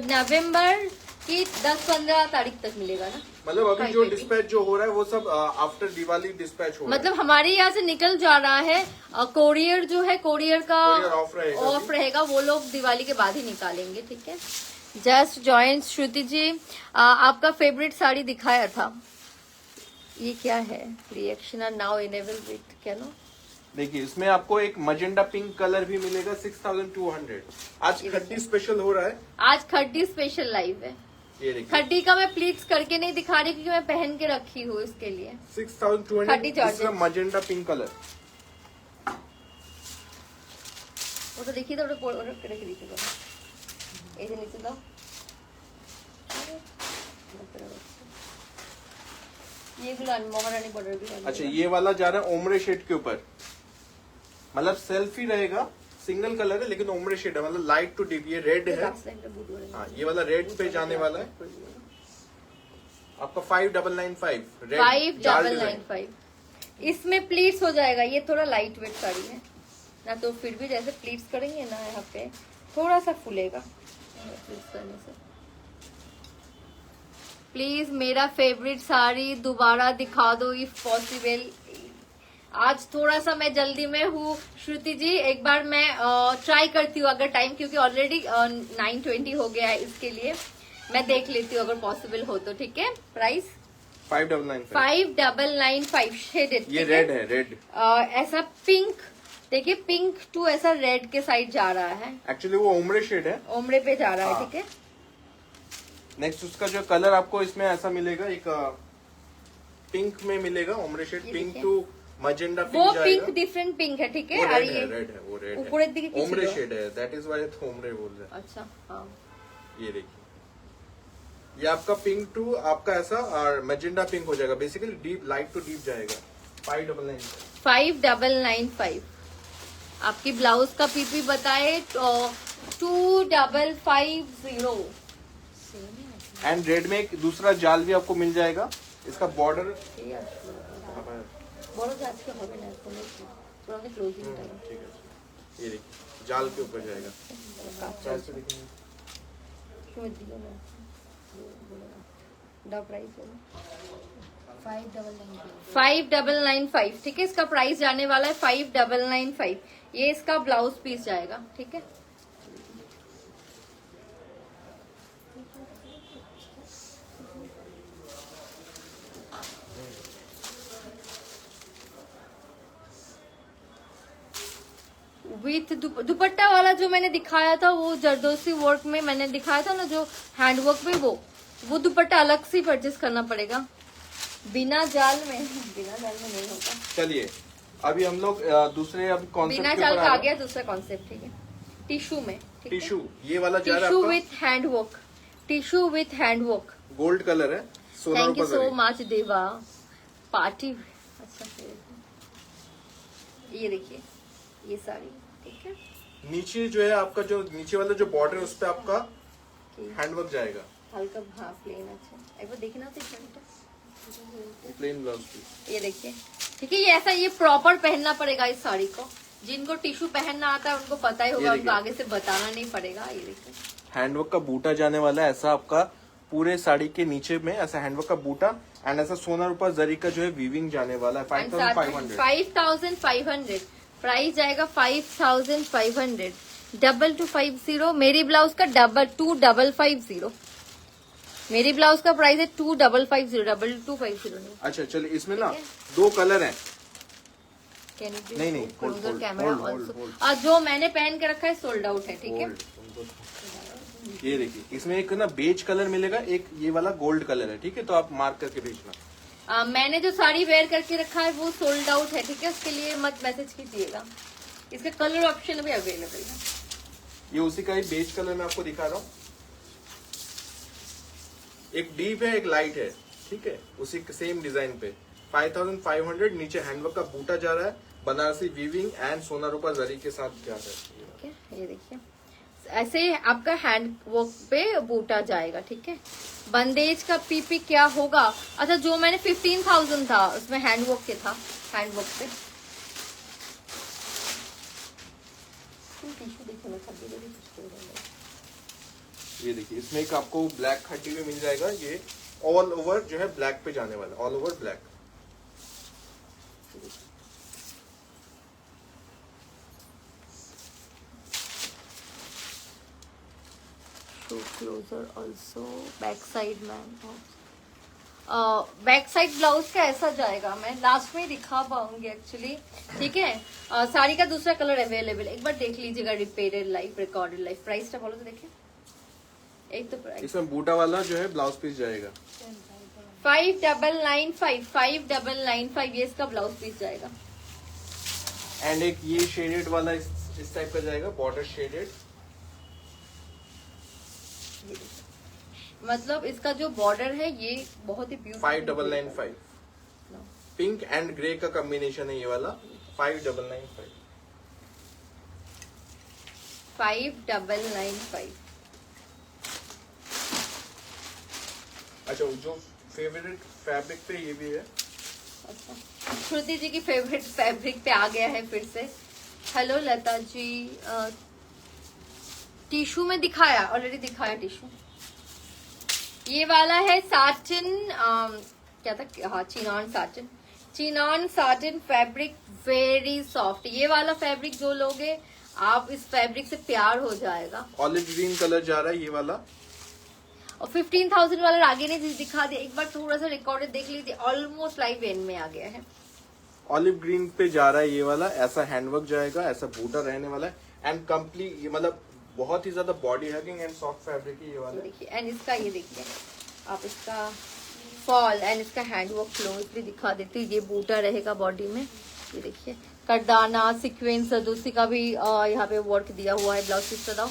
नवंबर की 10-15 तारीख तक मिलेगा ना। मतलब अभी जो डिस्पैच जो हो रहा है वो सब आफ्टर दिवाली डिस्पैच हो रहा मतलब हमारे यहाँ से निकल जा रहा है, कोरियर जो है, कोरियर का Courier off रहेगा ऑफ रहेगा, वो लोग दिवाली के बाद ही निकालेंगे, ठीक है। जस्ट जॉइन श्रुति जी, आपका फेवरेट साड़ी दिखाया था, ये क्या है? Reaction are now enable with क्या नो। देखिए इसमें आपको एक मजेंडा पिंक कलर भी मिलेगा, 6200। आज खड्डी स्पेशल हो रहा है, आज खड्डी स्पेशल लाइव है। ये देखिए खड्डी का मैं प्लीट्स करके नहीं दिखा रही क्योंकि मैं पहन के रखी हूँ इसके लिए। 6200 खड्डी जॉर्जेट। इसका मजेंडा पिंक कलर। ওটা দেখিয়ে দাও, ওটা রেখে দিতে পারো, এই যে নিচে দাও। येগুলো मोहरानी बॉर्डर भी है। अच्छा, ये वाला जा रहा है ओमरे शेड के ऊपर, मतलब सेल्फ ही रहेगा, सिंगल कलर है लेकिन ओमरे शेड है, मतलब लाइट टू डीप। ये रेड है, हाँ, ये वाला रेड पे जाने वाला है आपका 5995 रेड 5995। इसमें प्लीट्स हो जाएगा, ये थोड़ा लाइट वेट साड़ी है ना, तो फिर भी जैसे प्लीट्स करेंगे ना यहाँ पे थोड़ा सा फूलेगा प्लीट्स करने से। प्लीज मेरा फेवरेट साड़ी दोबारा दिखा दो इफ पॉसिबल। आज थोड़ा सा मैं जल्दी में हूँ श्रुति जी, एक बार मैं ट्राई करती हूँ अगर टाइम, क्योंकि ऑलरेडी 9:20 हो गया है, इसके लिए मैं देख लेती हूँ अगर पॉसिबल हो तो। ठीक है, प्राइस 5995 शेडेड। ये रेड है, रेड ऐसा पिंक, देखिए पिंक टू ऐसा रेड के साइड जा रहा है, एक्चुअली वो ओमरे शेड है, ओमरे पे जा रहा है। हाँ। ठीक है, नेक्स्ट उसका जो कलर आपको इसमें ऐसा मिलेगा, एक पिंक में मिलेगा, ओमरे शेड, ये पिंक देखिए। टू मजेंडा वो पिंक पिंक जाएगा। डिफरेंट पिंक है। ठीक है, वो और रेड ये है, रेड है, वो रेड ऊपर एक दिखे है, किसी ओमरे को। शेड है, दैट इज व्हाई तो ओमरे बोल रहे हैं। अच्छा, हाँ, ये देखिए, ये आपका पिंक टू आपका ऐसा और मजेंडा पिंक हो जाएगा, basically deep, light to deep जाएगा। 5995। आपकी ब्लाउज का पीपी बताए तो 2550। एंड रेड में एक दूसरा जाल भी आपको मिल जाएगा, इसका बॉर्डर বড় যে আজকে হবে না, কোনো পুরো ক্লোজিং টাইম। ठीक है, ये देखिए जाल के ऊपर जाएगा। चार से देखेंगे, क्यों दिया ना द प्राइस है 5995। ठीक है, इसका प्राइस जाने वाला है 5995। ये इसका ब्लाउज पीस जाएगा। ठीक है, विथ दुपट्टा वाला जो मैंने दिखाया था, वो जरदोसी वर्क में मैंने दिखाया था ना, जो हैंड वर्क में, वो दुपट्टा अलग से परचेस करना पड़ेगा, बिना जाल में नहीं होगा। चलिए अभी हम लोग दूसरे अब कॉन्सेप्ट बिना जाल का आ गया दूसरा कॉन्सेप्ट। ठीक है, टिश्यू में, टिश्यू, ये वाला जा रहा है टिश्यू आपका with hand work, tissue with hand work. Gold colour है, 16 थैंक यू रुपए सो मच देवा। पार्टी, अच्छा ये देखिए ये साड़ी। ठीक है, नीचे जो है आपका, जो नीचे वाला जो बॉर्डर है उस पे आपका हैंडवर्क जाएगा, हल्का, हाँ प्लेन। अच्छा, एक बार देखना तो प्लेन ब्लाउज पीस। ये देखिए। ठीक है, ये ऐसा, ये प्रॉपर पहनना पड़ेगा इस साड़ी को। जिनको टिश्यू पहनना आता है उनको पता ही होगा, उनको आगे से बताना नहीं पड़ेगा। ये देखिए, हैंडवर्क का बूटा जाने वाला है, ऐसा आपका पूरे साड़ी के नीचे में ऐसा हैंडवर्क का बूटा, एंड ऐसा सोना रूपा जरी का जो है वीविंग जाने वाला है। 5500 प्राइस जाएगा 5500। 2250। मेरी ब्लाउज का 2250। मेरी ब्लाउज का प्राइस है 2550, 2250 नहीं। अच्छा चलिए, इसमें ना दो कलर हैं। नहीं, क्लोजर कैमरा ऑल्सो। जो मैंने पहन के रखा है सोल्ड आउट है। ठीक है, ये देखिए, इसमें एक ना बेज कलर मिलेगा, एक ये वाला गोल्ड कलर है। ठीक है, तो आप मार्क करके भेजना। मैंने जो साड़ी वेयर करके रखा है वो सोल्ड आउट है। ठीक है, उसके लिए मत मैसेज कीजिएगा। इसका कलर ऑप्शन भी अवेलेबल है। ये उसी का ही बेज कलर मैं आपको दिखा रहा हूँ, एक डीप है एक लाइट है। ठीक है, उसी सेम डिजाइन पे 5500। नीचे हैंडवर्क का बूटा जा रहा है, बनारसी वीविंग एंड सोना रूपा जरी के साथ जा रहा है। ठीक है, ये देखिए ऐसे आपका हैंड वर्क पे बूटा जाएगा। ठीक है, बंदेज का पीपी क्या होगा? अच्छा, जो मैंने 15,000 था उसमें हैंड वर्क के था, हैंड वर्क पे। ये देखिए, इसमें एक आपको ब्लैक खट्टी में मिल जाएगा, ये ऑल ओवर जो है ब्लैक पे जाने वाला, all over black. Closure also back side ma'am, back side blouse का ऐसा जाएगा, मैं लास्ट में दिखा पाऊंगी एक्चुअली। ठीक है, साड़ी का दूसरा कलर अवेलेबल, एक बार देख लीजिएगा। Repaired life, recorded life. Price टा बोलो तो देखिए, एक तो प्राइस इसमें बूटा वाला जो है ब्लाउज पीस जाएगा 5995। 5995 ये इसका ब्लाउज पीस जाएगा। एंड एक ये शेडेड वाला इस टाइप का जाएगा, बॉर्डर शेडेड। मतलब इसका जो बॉर्डर है ये बहुत ही ब्यूटीफुल। 5995 पिंक एंड ग्रे का कॉम्बिनेशन है ये वाला। 5995 5995। अच्छा, जो फेवरेट फैब्रिक पे ये भी है। अच्छा, श्रुति जी की फेवरेट फैब्रिक पे आ गया है फिर से। हेलो लता जी, टिश्यू में दिखाया, ऑलरेडी दिखाया टिश्यू। ये वाला है साटिन, क्या था, हाँ chinon satin. Chinon satin fabric very soft. ये वाला फैब्रिक जो लोगे आप, इस फैब्रिक से प्यार हो जाएगा। ऑलिव ग्रीन कलर जा रहा है ये वाला। और 15,000 वाला आगे ने दिखा दिया, एक बार थोड़ा सा रिकॉर्डेड देख लीजिए, ऑलमोस्ट लाइव एंड में आ गया है। ऑलिव ग्रीन पे जा रहा है ये वाला, ऐसा हैंडवर्क जाएगा, ऐसा बूटा रहने वाला है एंड कंप्लीट, ये मतलब बहुत ही ज्यादा body hugging and soft fabric है ये वाला। देखिए एंड इसका ये देखिए आप, इसका फॉल एंड इसका हैंडवर्क क्लोज भी दिखा देती है। ये बूटा रहेगा बॉडी में, ये देखिए करदाना सीक्वेंस सदूसी का भी यहाँ पे वर्क दिया हुआ है। ब्लाउज पीस बताओ,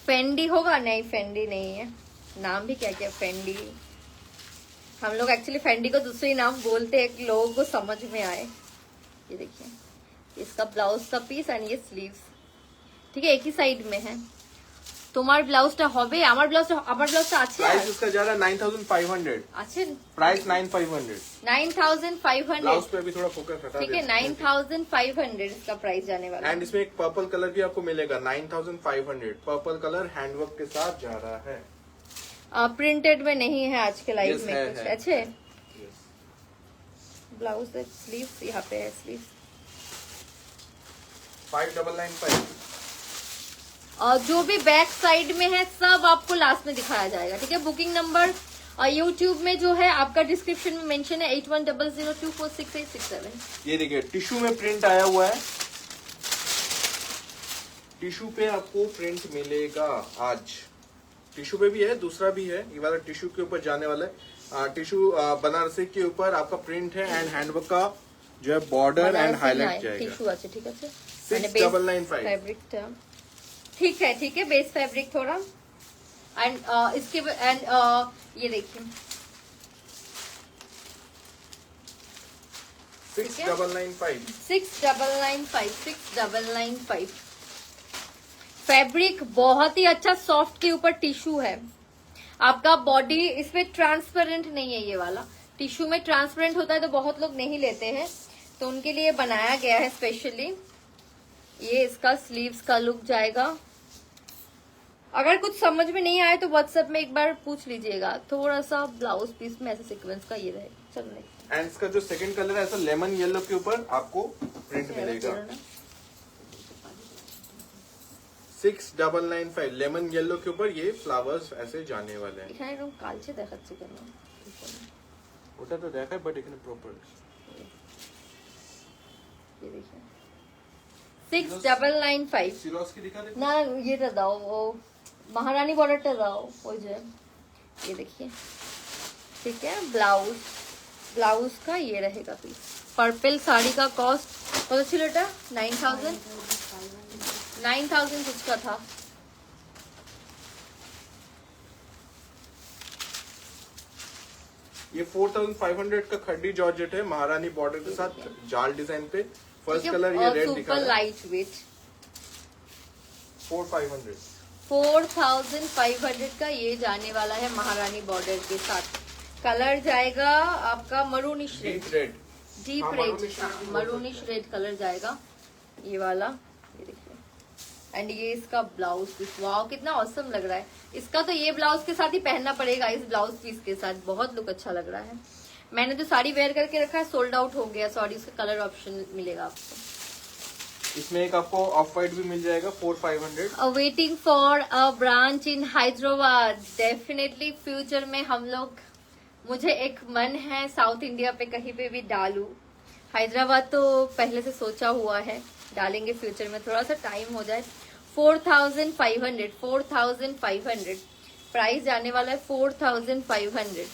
फेंडी होगा? नहीं फेंडी नहीं है, नाम भी क्या क्या फेंडी। हम लोग एक्चुअली फेंडी को दूसरे नाम बोलते हैं, लोगों को समझ में आए। ये देखिए इसका ब्लाउज का पीस एंड ये स्लीव्स, ठीक है, एक ही साइड में है। তোমার ব্লাউজটা হবে, আমার ব্লাউজটা আছে। प्राइस इसका जा रहा है 9,500। আছে प्राइस 9,500। 9,500 ब्लाउज पे अभी थोड़ा फोकस हटा, ठीक है। 9,500 इसका प्राइस जाने वाला है। एंड इसमें एक पर्पल कलर भी आपको मिलेगा 9,500। पर्पल कलर हैंडवर्क के साथ जा रहा है। प्रिंटेड में नहीं है आज के लाइव Yes, में है, कुछ है। अच्छे। ब्लाउज स्लीव्स यहाँ पे है, स्लीव्स 5,995। जो भी बैक साइड में है सब आपको लास्ट में दिखाया जाएगा, ठीक है। बुकिंग नंबर यूट्यूब में जो है आपका डिस्क्रिप्शन में मेंशन है 8100246867। ये देखिए टिश्यू में प्रिंट आया हुआ है, टिश्यू पे आपको प्रिंट मिलेगा आज। टिश्यू पे भी है, दूसरा भी है, ये वाला टिश्यू के ऊपर जाने वाला है। टिश्यू बनारसी के ऊपर आपका प्रिंट है एंड हैंडवर्क का जो है बॉर्डर एंड हाईलाइट जाएगा। टिश्यू আছে, ঠিক আছে। 6,995 फैब्रिक ठीक है, बेस फैब्रिक थोड़ा एंड इसके एंड ये देखिए 6,995 6,995 फैब्रिक बहुत ही अच्छा सॉफ्ट के ऊपर टिश्यू है आपका। बॉडी इसमें ट्रांसपेरेंट नहीं है, ये वाला टिश्यू में ट्रांसपेरेंट होता है तो बहुत लोग नहीं लेते हैं, तो उनके लिए बनाया गया है स्पेशली। ये इसका स्लीव्स का लुक जाएगा। अगर कुछ समझ में नहीं आए तो व्हाट्सएप में एक बार पूछ लीजिएगा। थोड़ा सा ब्लाउज पीस में ऐसे सीक्वेंस का ये रहेगा। चलो एंड इसका जो सेकंड कलर है ऐसा लेमन येलो के ऊपर आपको प्रिंट मिलेगा। 6,995 लेमन येलो के ऊपर ये फ्लावर्स ऐसे जाने वाले हैं। এখানে এরকম কালচে দেখাচ্ছে কেন? ওটা তো দেখায় বাট এখানে প্রপার। ये देखिए 6,995 सिरोस्की दिखा दे ना, ये दाओ, वो महारानी बॉर्डरটা দাও ওই যে, ये देखिए ठीक है। ब्लाउज का ये रहेगा पीस। पर्पल साड़ी का कॉस्ट कत ছিল এটা? 9,000 कुछ का था। ये 4,500 का खड्डी जॉर्जेट है महारानी बॉर्डर के साथ जाल डिजाइन पे। फर्स्ट कलर ये रेड दिखा सुपर लाइट वेट। 4,500 का ये जाने वाला है महारानी बॉर्डर के साथ। कलर जाएगा आपका maroonish red, deep red, maroonish red colour जाएगा ये वाला। ये देखिए एंड ये इसका ब्लाउज पीस, वाव कितना ऑसम लग रहा है। इसका तो ये ब्लाउज के साथ ही पहनना पड़ेगा, इस ब्लाउज पीस के साथ बहुत लुक अच्छा लग रहा है। मैंने तो साड़ी वेयर करके रखा है, सोल्ड आउट हो गया सॉरी। इसका कलर ऑप्शन मिलेगा आपको। इसमें एक आपको ऑफ वाइट भी मिल जाएगा 4,500। Waiting for a branch in Hyderabad. Definitely future में हम लोग, मुझे एक मन है साउथ इंडिया पे कहीं पे भी डालूं। हैदराबाद तो पहले से सोचा हुआ है, डालेंगे फ्यूचर में, थोड़ा सा टाइम हो जाए। 4,500 प्राइस जाने वाला है 4,500,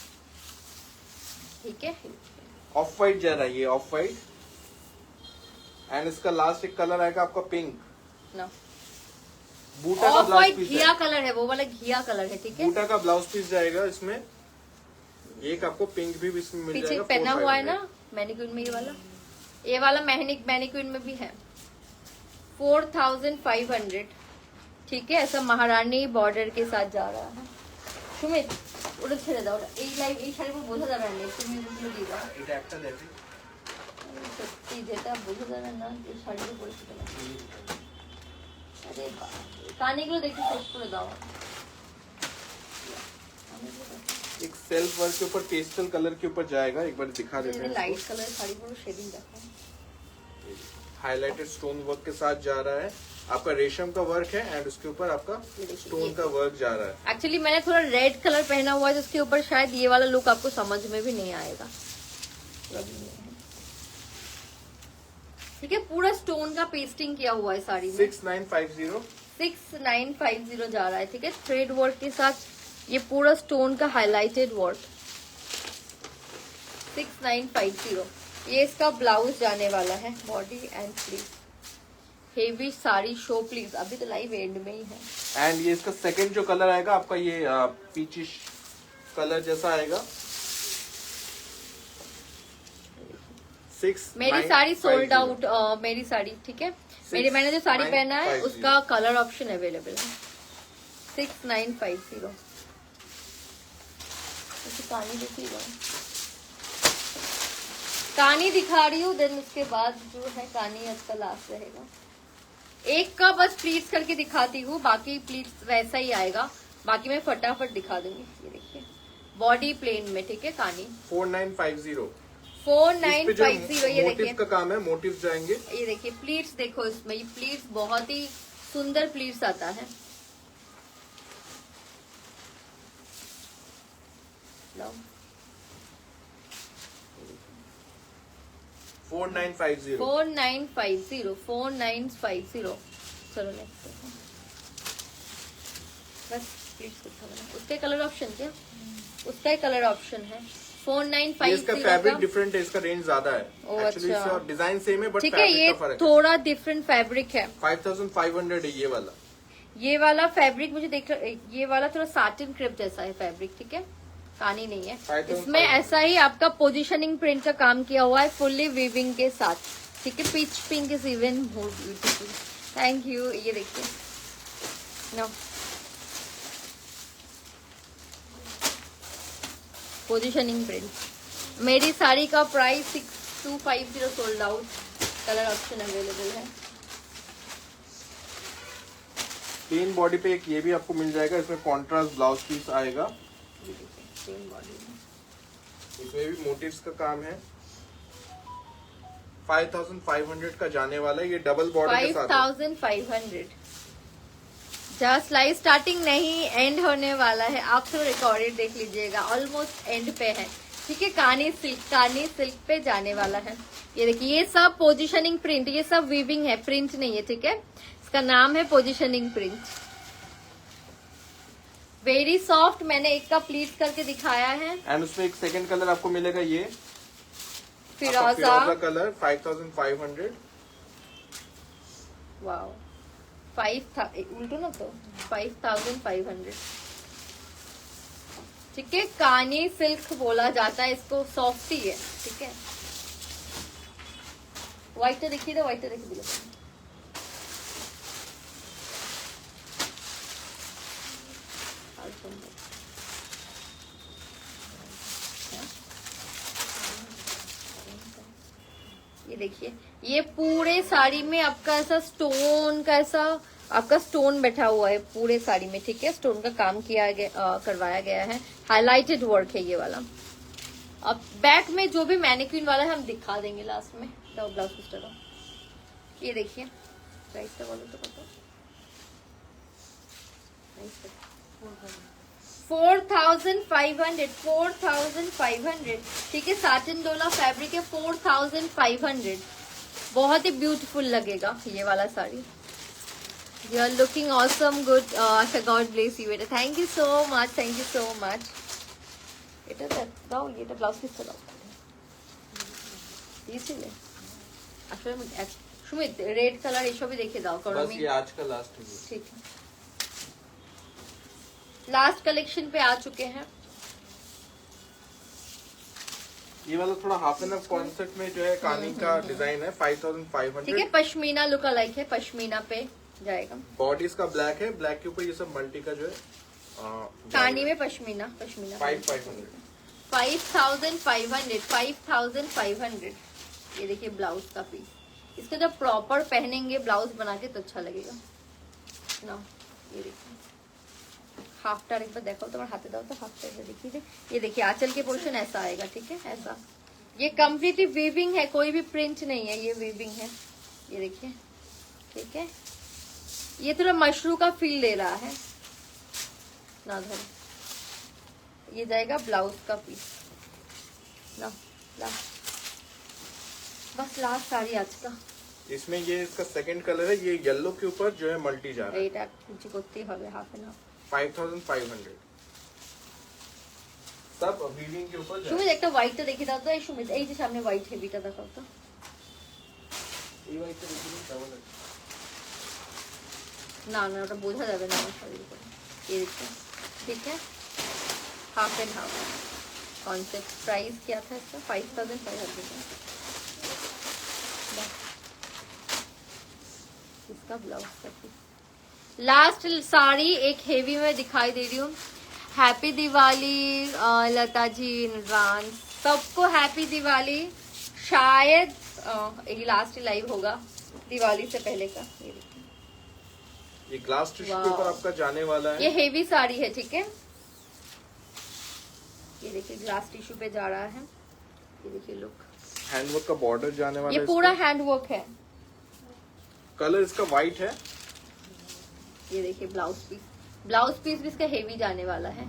ठीक है। ऑफ वाइट जा रहा है ये, ऑफ वाइट एंड इसका लास्ट एक कलर आएगा आपका पिंक। ना बूटा का ऑफ ब्लाउज वाइट पीस घिया है, कलर है, वो वाला घिया कलर है, ठीक है। बूटा का ब्लाउज पीस जाएगा इसमें। एक आपको पिंक भी इसमें मिल पीछे जाएगा। पहना हुआ है 4,500 ना मैनिक्विन में, ये वाला मैनिक्विन में भी है। 4,500, ठीक है। ऐसा महारानी बॉर्डर के साथ जा रहा है। সুমিত ওটা ছেড়ে দাও, এই শাড়িগুলো বোঝা যাবে না, তুমি ওগুলো দিয়ে দাও। এটা একটা দেখি সত্যি যেটা বোঝা যাবে না এই শাড়িগুলো পরিচিত না। আরে কানেগুলো দেখে শেষ করে দাও। एक सेल्फ वर्क के ऊपर पेस्टल कलर के ऊपर जाएगा, एक बार दिखा देते हैं। लाइट कलर শাড়িগুলো শেডিং দেখো। हाईलाइटेड स्टोन वर्क के साथ जा रहा है। आपका रेशम का वर्क है एंड उसके ऊपर आपका स्टोन का वर्क जा रहा है। एक्चुअली मैंने थोड़ा रेड कलर पहना हुआ है तो उसके ऊपर शायद ये वाला लुक आपको समझ में भी नहीं आएगा। ठीक है, पूरा स्टोन का पेस्टिंग किया हुआ है साड़ी में। 6950 जा रहा है। ठीक है, थ्रेड वर्क के साथ ये पूरा स्टोन का हाईलाइटेड वर्क 6950। ये इसका ब्लाउज जाने वाला है, body and sleeve. Heavy sari show please, अभी तो लाइव एंड में ही है। एंड ये इसका सेकंड जो कलर आएगा आपका ये पीचिश कलर जैसा आएगा। मेरी साड़ी सोल्ड आउट, मेरी साड़ी ठीक है, मैंने जो साड़ी पहना है उसका कलर ऑप्शन अवेलेबल है। 6950। कहानी देखिएगा, कहानी दिखा रही हूँ, देन उसके बाद जो है कहानी इसका लास्ट रहेगा। एक का बस प्लीज करके दिखाती हूँ, बाकी प्लीज वैसा ही आएगा, बाकी मैं फटाफट दिखा दूंगी। ये देखिए बॉडी प्लेन में, ठीक है, कहानी 4950। 4950। ये देखिए का काम है, मोटिव जाएंगे। ये देखिए प्लीट्स देखो, इसमें ये प्लीट्स बहुत ही सुंदर प्लीट्स आता है। 4950। 4950। चलो नेक्स्ट बस प्लीट्स दिखा देना। उसका कलर ऑप्शन क्या, उसका कलर ऑप्शन है 4950। इसका फैब्रिक डिफरेंट है, इसका रेंज ज्यादा है। एक्चुअली अच्छा। डिजाइन सेम है बट ठीक है, ये थोड़ा डिफरेंट फैब्रिक है। 5500 है ये वाला। ये वाला फैब्रिक मुझे देख, ये वाला थोड़ा साटिन क्रेप जैसा है फैब्रिक, ठीक है, कहानी नहीं है। इसमें ऐसा ही आपका पोजिशनिंग प्रिंट का काम किया हुआ है, फुल्ली वीविंग के साथ। ठीक है, pitch pink is even more beautiful. Thank you. ये देखिए नो पोजिशनिंग प्रिंट। मेरी साड़ी का price 6250 sold out, colour option available है। प्लेन बॉडी पे एक ये भी आपको मिल जाएगा, इसमें कॉन्ट्रास्ट ब्लाउज पीस आएगा। इसमें भी मोटिव्स का काम है। 5500 का जाने वाला है, ये डबल बॉर्डर के साथ 5500। जस्ट लाइव स्टार्टिंग नहीं, एंड होने वाला है। आप सब रिकॉर्डेड देख लीजिएगा, ऑलमोस्ट एंड पे है। ठीक है, कानी सिल्क पे जाने वाला है। ये देखिए ये सब पोजिशनिंग प्रिंट, ये सब वीविंग है, प्रिंट नहीं है। ठीक है, इसका नाम है पोजिशनिंग प्रिंट। वेरी सॉफ्ट, मैंने एक का प्लीट करके दिखाया है। एंड उसमें एक सेकंड कलर आपको मिलेगा, ये फिरोजा कलर 5500। वाओ, 5,000 उल्टो ना तो 5500। ठीक है, कानी सिल्क बोला जाता है इसको, सॉफ्ट ही है। ठीक है, व्हाइट देखिए, तो व्हाइट देखिए, ये देखिए ये पूरे साड़ी में आपका ऐसा स्टोन का ऐसा आपका स्टोन बैठा हुआ है पूरे साड़ी में। ठीक है, स्टोन का काम किया गया, करवाया गया है, हाईलाइटेड वर्क है ये वाला। अब बैक में जो भी मैनिक्विन वाला है हम दिखा देंगे लास्ट में। तो ब्लाउज पिस्टल ये देखिए, प्राइस का बोलो तो पता 4500 4500। ठीक है, साटिन डोला फैब्रिक है, 4500। बहुत ही ब्यूटीफुल लगेगा ये वाला साड़ी। You are looking awesome, good. अच्छा, गॉड ब्लेस यू बेटा, thank you so much, thank you so much. এটা দাও, এটা ব্লাউজ পিসটা দাও দিয়েছিলে আসলে সুমিত, রেড কালার এসবই দেখে দাও, কারণ बस ये आज का लास्ट है। ठीक है, लास्ट कलेक्शन पे आ चुके हैं। ये वाला थोड़ा हाफ एन हाफ कॉन्सेप्ट में जो है कानी का डिजाइन है, 5500। ठीक है, पश्मीना लुक अलाइक है, पश्मीना पे जाएगा। बॉडी इसका ब्लैक है, ब्लैक के ऊपर ये सब मल्टी का जो है कानी में पश्मीना 5500। 5500। ये देखिए ब्लाउज का पीस, इसका जब प्रॉपर पहनेंगे ब्लाउज बना के तो अच्छा लगेगा ना। ये देखिए हाफटार एक बार देखो, तुम्हारे हाथे दाओ तो हाफटार देखिए। ये देखिए आंचल के पोर्शन ऐसा आएगा। ठीक है, ऐसा ये कम्प्लीटली वीविंग है, कोई भी प्रिंट नहीं है, ये वीविंग है। ये देखिए, ठीक है, ये थोड़ा मशरू का फील दे रहा है ना धर। ये जाएगा ब्लाउज का पीस ना, बस लास्ट साड़ी आज का। इसमें ये इसका सेकंड कलर है, ये येलो के ऊपर जो है मल्टी जा रहा है। 5500 सब वीविंग के ऊपर। সুমিত একটা হোয়াইটটা দেখে দাও তো। এই সুমিত, এই যে সামনে হোয়াইট হেভিটা দেখাও তো। এই হোয়াইটটা দেখুন কেমন আছে। না না, ওটা বোঝা যাবে না আমার শরীর করে। ये देखिए, ठीक है, half and half concept. Price क्या था इसका? 5500। इसका ब्लाउज का पीस। लास्ट साड़ी एक हेवी में दिखाई दे रही हूँ। हैप्पी दिवाली लता जी, इमरान, सबको हैप्पी दिवाली। शायद ये लास्ट लाइव होगा दिवाली से पहले का। ये देखिए, ये ग्लास टिश्यू के ऊपर आपका जाने वाला है। ये हेवी साड़ी है, ठीक है। ये देखिए ग्लास टिश्यू पे जा रहा है। ये देखिए लुक, हैंडवर्क का बॉर्डर जाने वाला है। ये पूरा हैंडवर्क है। कलर इसका व्हाइट है। ये देखिए ब्लाउज पीस भी इसका हेवी जाने वाला है।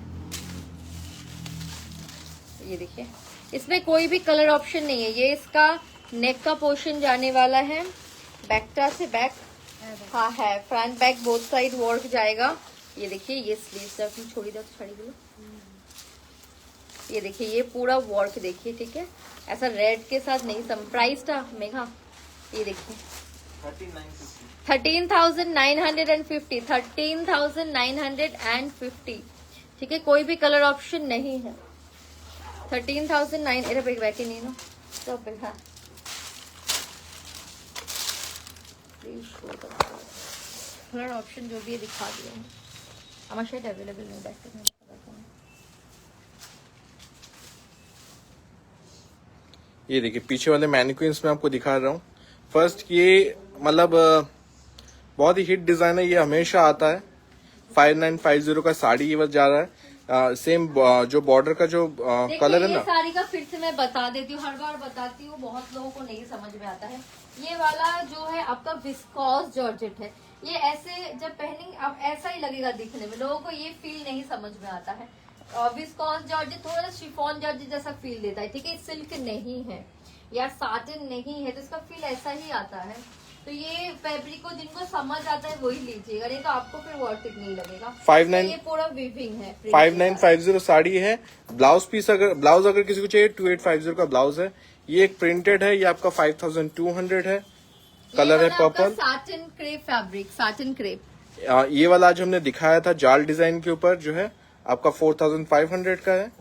ये देखिए, इसमें कोई भी कलर ऑप्शन नहीं है। ये इसका नेक का पोर्शन जाने वाला है। बैकटा से बैक, हाँ है, front back both side work जाएगा। ये देखिए, ये स्लीव्स अपनी छोड़ी दो, छड़ी दो। ये देखिए, ये पूरा वर्क देखिए, ठीक है, ऐसा रेड के साथ नहीं। प्राइस था मेघा, ये देखिए 13,950, 13,950, ठीक है। कोई भी कलर ऑप्शन नहीं है। 13,900 बैक ही नहीं ना तो हाँ कलर ऑप्शन जो भी है दिखा दिया है। हमारे शायद अवेलेबल नहीं बैक। ये देखिए पीछे वाले मैनिक्विन्स में आपको दिखा रहा हूँ। फर्स्ट ये मतलब बहुत ही हिट डिजाइन है, ये हमेशा आता है। 5950 का साड़ी ये बस जा रहा है। सेम जो बॉर्डर का जो कलर है ना, साड़ी का फिर से मैं बता देती हूँ, हर बार बताती हूँ, बहुत लोगों को नहीं समझ में आता है। ये वाला जो है आपका विस्कोस जॉर्जेट है। ये ऐसे जब पहनेंगे आप ऐसा ही लगेगा दिखने में, लोगों को ये फील नहीं समझ में आता है। विस्कोस जॉर्जेट थोड़ा शिफॉन जॉर्जेट जैसा फील देता है, ठीक है। सिल्क नहीं है या साटिन नहीं है, तो इसका फील ऐसा ही आता है। तो ये फैब्रिक को जिनको समझ आता है वही लीजिएगा, नहीं तो आपको फिर वर्थ इट नहीं लगेगा। 59 ये पूरा वीविंग है। 5950 साड़ी है। ब्लाउज पीस अगर किसी को चाहिए 2850 का ब्लाउज है। ये एक प्रिंटेड है, ये आपका 5200 है। कलर है purple, satin crepe fabric, satin crepe. ये वाला आज हमने दिखाया था जाल डिजाइन के ऊपर, जो है आपका 4500 का है।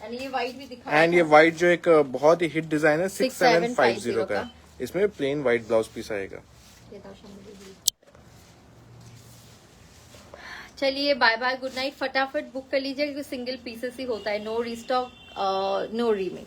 एंड ये व्हाइट भी दिखाया एंड ये व्हाइट जो एक बहुत ही हिट डिजाइन है 6750 का है। इसमें प्लेन व्हाइट ब्लाउज पीस आएगा। चलिए बाय बाय, गुड नाइट। फटाफट बुक कर लीजिए क्योंकि सिंगल पीसेस ही होता है। No restock, no remake.